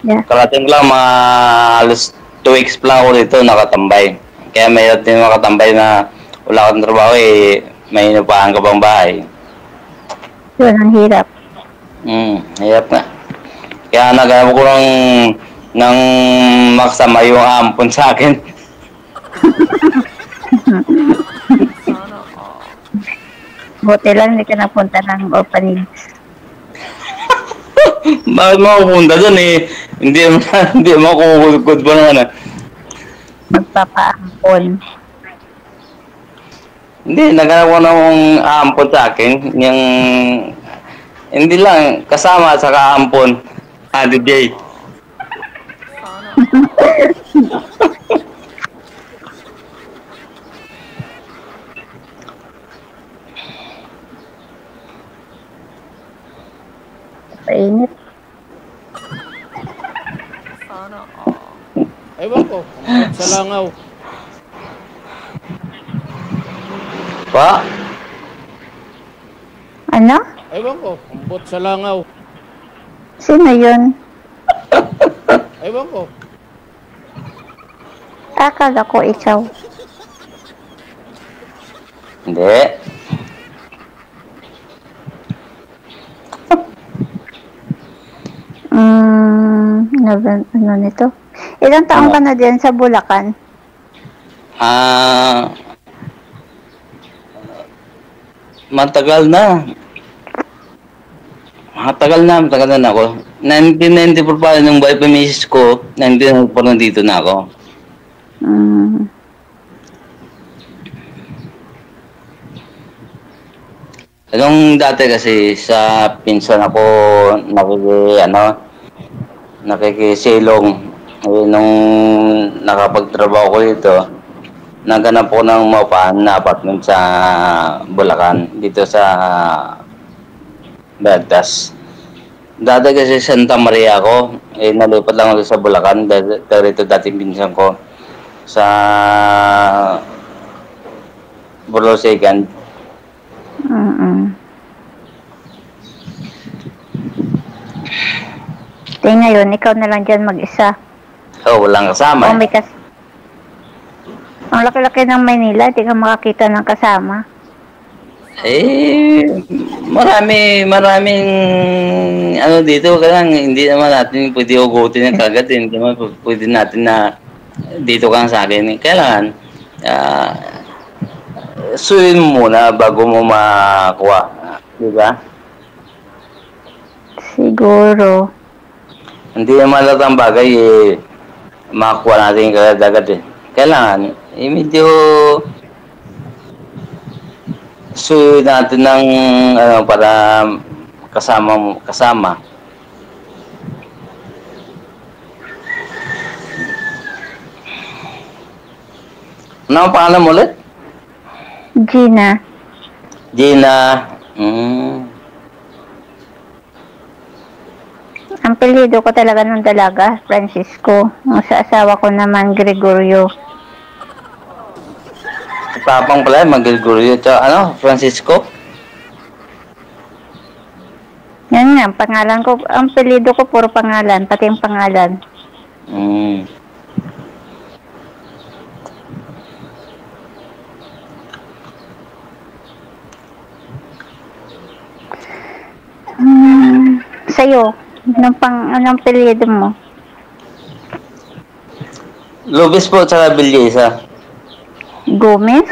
Yeah. Karating lang mga alas 2 weeks pa lang ako dito nakatambay. Kaya mayroon din makatambay na wala kang trabaho may inupahan ka pang bahay. Yun, ang hirap. Hirap nga. Kaya naghanap ko ng makasama yung ampon sa akin. Buti lang hindi ka napunta ng orphanage. Bakit mo ako punta doon Hindi mo ako kukukod pa naman Magpapaampon. Hindi, naghanap ko ng aampon sa akin. Hindi lang, kasama sa kaampon. DJ. Painit. Ewan ko, sa langaw. Pa? Ano? Ewan ko, kumbot sa langaw. Sino yun? Ewan ko. Akala ko ikaw. Hindi. Ano nito? Ilang taong ka na din sa Bulacan? Matagal na. Matagal na ako. 1994 pa nung buhay pa misis ko, 1994 pa nandito na ako. Anong dati kasi sa pinsan ako nakikisilong. Nung nakapagtrabaho ko dito, naghanap ko ng maupahan na apartment sa Bulacan, dito sa Bertas. Dati kasi Santa Maria ako, nalipat lang ako sa Bulacan, dito dating pinsan ko sa Borosegan. Ngayon, ikaw na lang dyan mag-isa. Walang kasama. Ang laki-laki ng Maynila, hindi ka makakita ng kasama. Maraming dito, kaya hindi naman natin pwede ugutin ng kagad. Hindi naman pwede natin na dito ka sa akin. Kailangan, suyin mo muna bago mo makuha. Diba? Siguro. Hindi naman lahat ang bagay makakuha natin kagad. Kailangan, medyo suyin natin ng para kasama. Ano ang pangalan mo ulit? Gina. Ang apelyido ko talaga ng dalaga, Francisco. Ang sa asawa ko naman, Gregorio. Papang pala, Gregorio. Francisco? Yan nga, pangalan ko. Ang apelyido ko, puro pangalan. Pati yung pangalan. Sa'yo, anong apelyido mo? Lopez po, tsaka Bilyesa. Gomez?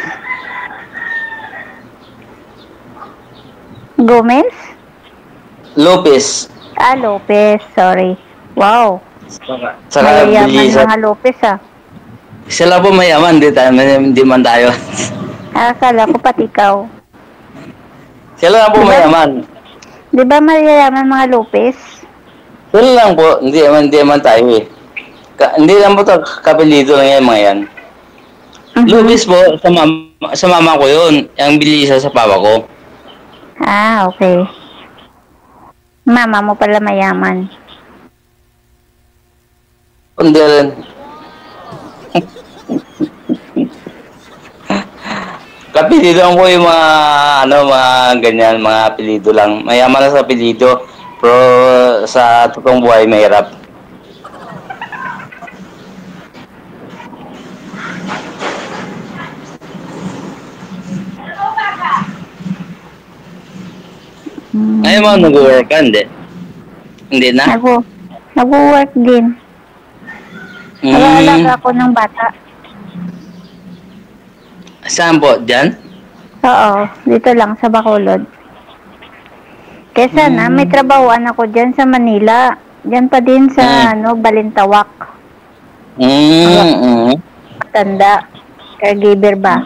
Lopez. Lopez, sorry. Wow. Tsaka Bilyesa. Mayayaman mga Lopez, Sila po mayaman, hindi man tayo. Akala ko pati ikaw. Sila lang po mayaman. Di ba mayayaman mga Lopez? Sila lang po, hindi man tayo hindi lang po ito, kapilido lang yan mga yan. Lopez po, sa mama ko yun. Ang Bilyesa sa papa ko. Okay. Mama mo pala mayaman. Hindi rin. Kapilido lang po yung mga ganyan, mga apelido lang. Mayaman na sa apelido, pero sa totoong buhay mahirap. Ngayon mo, nag-work ka, hindi? Hindi na? Nag-work din. Nag-aalaga ako ng bata. Saan po? Diyan? Oo, dito lang sa Bacolod. Kaya sana, may trabahoan ako dyan sa Manila. Dyan pa din sa, Balintawak. Matanda. Caregiver ba?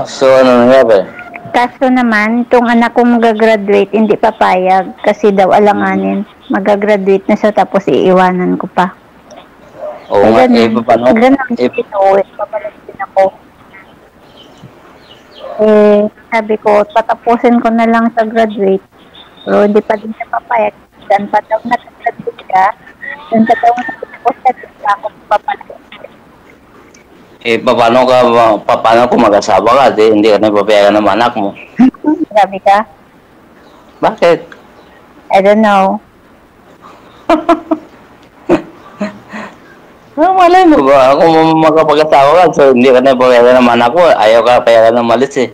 So ano nangyari? Kaso naman, itong anak ko mag-graduate, hindi papayag. Kasi daw alanganin. Mag-graduate na siya tapos iiwanan ko pa. Oo nga, paano? Ganun, papalit din ako. Sabi ko, patapusin ko na lang sa graduate. Pero hindi pa din siya papayag. Dan pa daw nag-graduate ka. Dan pa daw natapos ka din pa ako papalit. Paano kung mag-asawa ka? Hindi ka na ipapayagan ng anak mo. Sabi ka? Bakit? I don't know. Malay mo ba? Kung magkapag-asawa ka, so hindi ka na ipapayagan ng anak mo, ayaw ka payagan ng malis eh.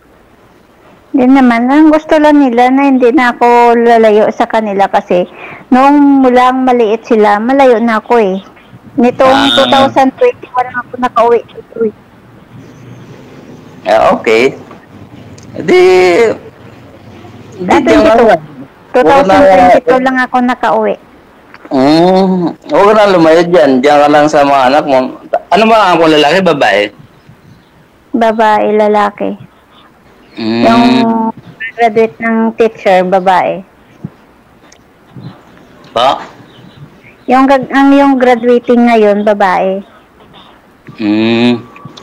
Hindi naman. Ang gusto lang nila na hindi na ako lalayo sa kanila kasi noong mulang maliit sila, malayo na ako eh. Nitong 2021 ako nakauwi. Okay. Di... Dati 2022 lang ako nakauwi. Huwag ka na lumayo dyan. Diyan ka lang sa mga anak mo. Ano ba ako, lalaki, babae? Babae, lalaki. Yung graduate ng teacher, babae. Pa? Yung graduating ngayon, babae.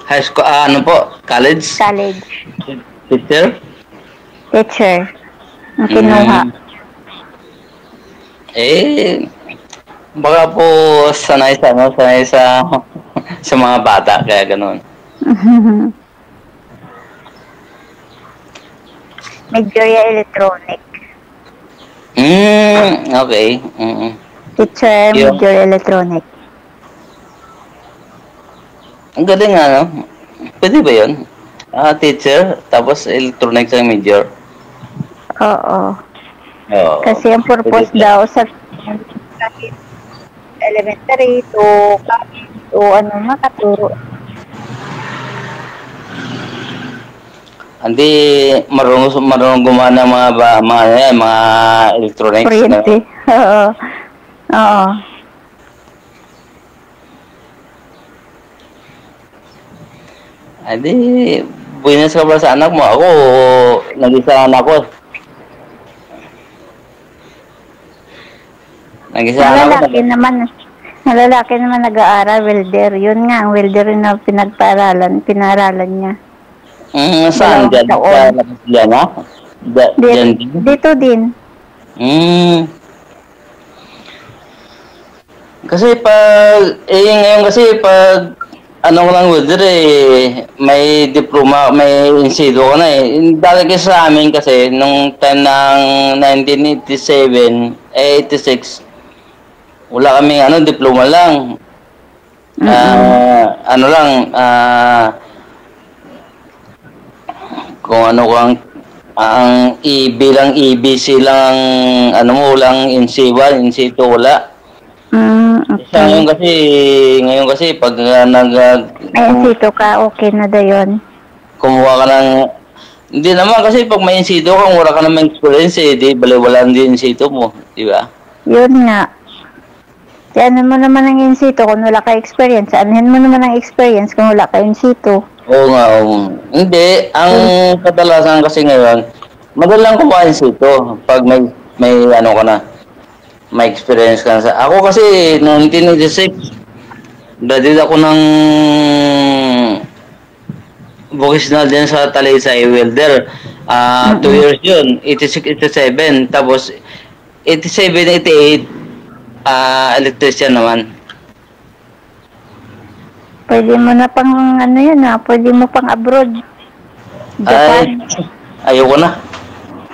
High school, ano po? College? College. Teacher? Teacher. Ang kinuha. Baka po sanay sa sa mga bata, kaya ganun. Medjoya Electronic. Okay. Teacher, Medjoya Electronic. Ang galing Pwede ba yun? Teacher, tapos electronics ang major. Oo. Kasi ang purpose daw sa elementary to college to makaturo. Hindi marunong gumana mga electronics. Kuryente. Oo. Hindi, buwinas ka ba sa anak mo? Ako, nag-isa anak ko. Lalaki naman nag-aaral, welder. Yun nga, ang welder na pinaralan niya. Saan? Diyan na? Dito din. Kasi ngayon ano ko lang welder may diploma, may insido ko na Dati kasi sa amin kasi, nung time ng 1987, 86, wala kaming diploma lang. Kung ang bilang EBC lang walang NC1, NC2 wala. Okay. Ngayon kasi pag may NC2 ka, okay na da yun. Kumuha ka ng hindi naman kasi pag may NC2 ka, wala ka naman experience di baliwalaan din NC2 mo, di ba? Yun nga. Ano mo naman ang NC2 kung wala ka experience? Anuhin mo naman ang experience kung wala ka NC2? Oo nga. Hindi. Ang kadalasan kasi ngayon, madalang kumain NC2 pag may ka na. May experience ka na sa... Ako kasi, noong 1986, graduate ako ng vocational din sa Talisay welder. 2 years yun. 86, 87. Tapos, 87, 88, electrician naman. Pwede mo na pang pwede mo pang abroad. Japan. Ayoko na.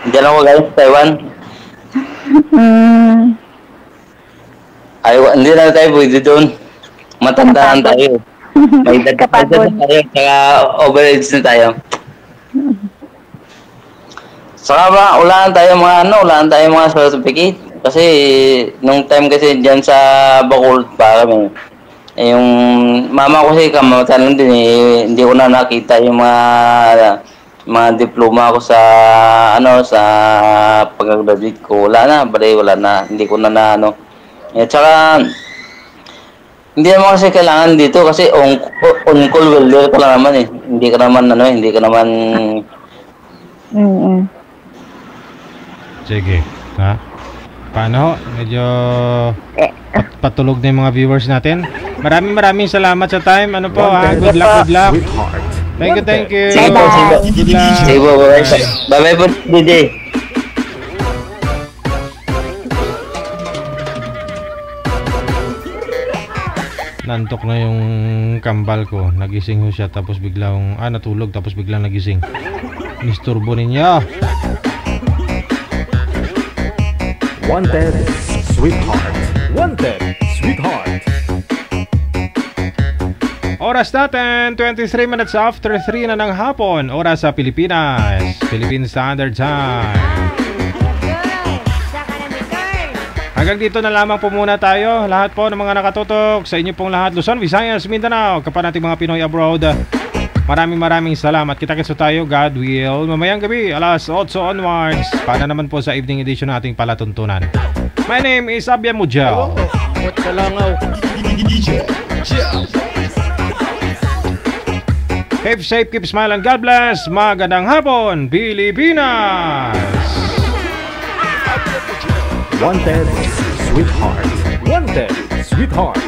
Diyan ako guys, Taiwan. Hindi na tayo pwede doon. Matandaan tayo. May edad na tayo, saka overage na tayo. Saka ba, wala na tayong mga certificate. Kasi, nung time kasi dyan sa Bacolod pa kami, yung mama ko kasi kamatalan din hindi ko na nakita yung mga diploma ko sa sa pag-graduate ko. Wala na, hindi ko na tsaka, hindi naman kasi kailangan dito kasi on-call welder ko lang naman hindi ka naman Sige. Ha? Paano? Medyo patulog na yung mga viewers natin. Maraming salamat sa time. Ano po ha? Good luck. Thank you. Sige po. Good luck. Sige po. Bye-bye po, DJ. Nantok na yung kambal ko. Nagising ho siya tapos biglang natulog tapos biglang nagising. Nisturbo ninyo. Wanted, sweetheart. Wanted, sweetheart. Oras natin, 23 minutes after 3 na ng hapon. Oras sa Pilipinas. Philippine Standard Time. Hanggang dito na lamang po muna tayo. Lahat po ng mga nakatutok sa inyo pong lahat. Luzon, Visayas, Mindanao. Kapag nating mga Pinoy abroad. Maraming salamat. Kita-kitso tayo, God will. Mamayang gabi, alas 8 onwards. Para naman po sa evening edition nating palatuntunan. My name is Abia Mujao. Keep safe, keep smiling. God bless. Magandang hapon, Pilipinas. Wanted, sweetheart. Wanted, sweetheart.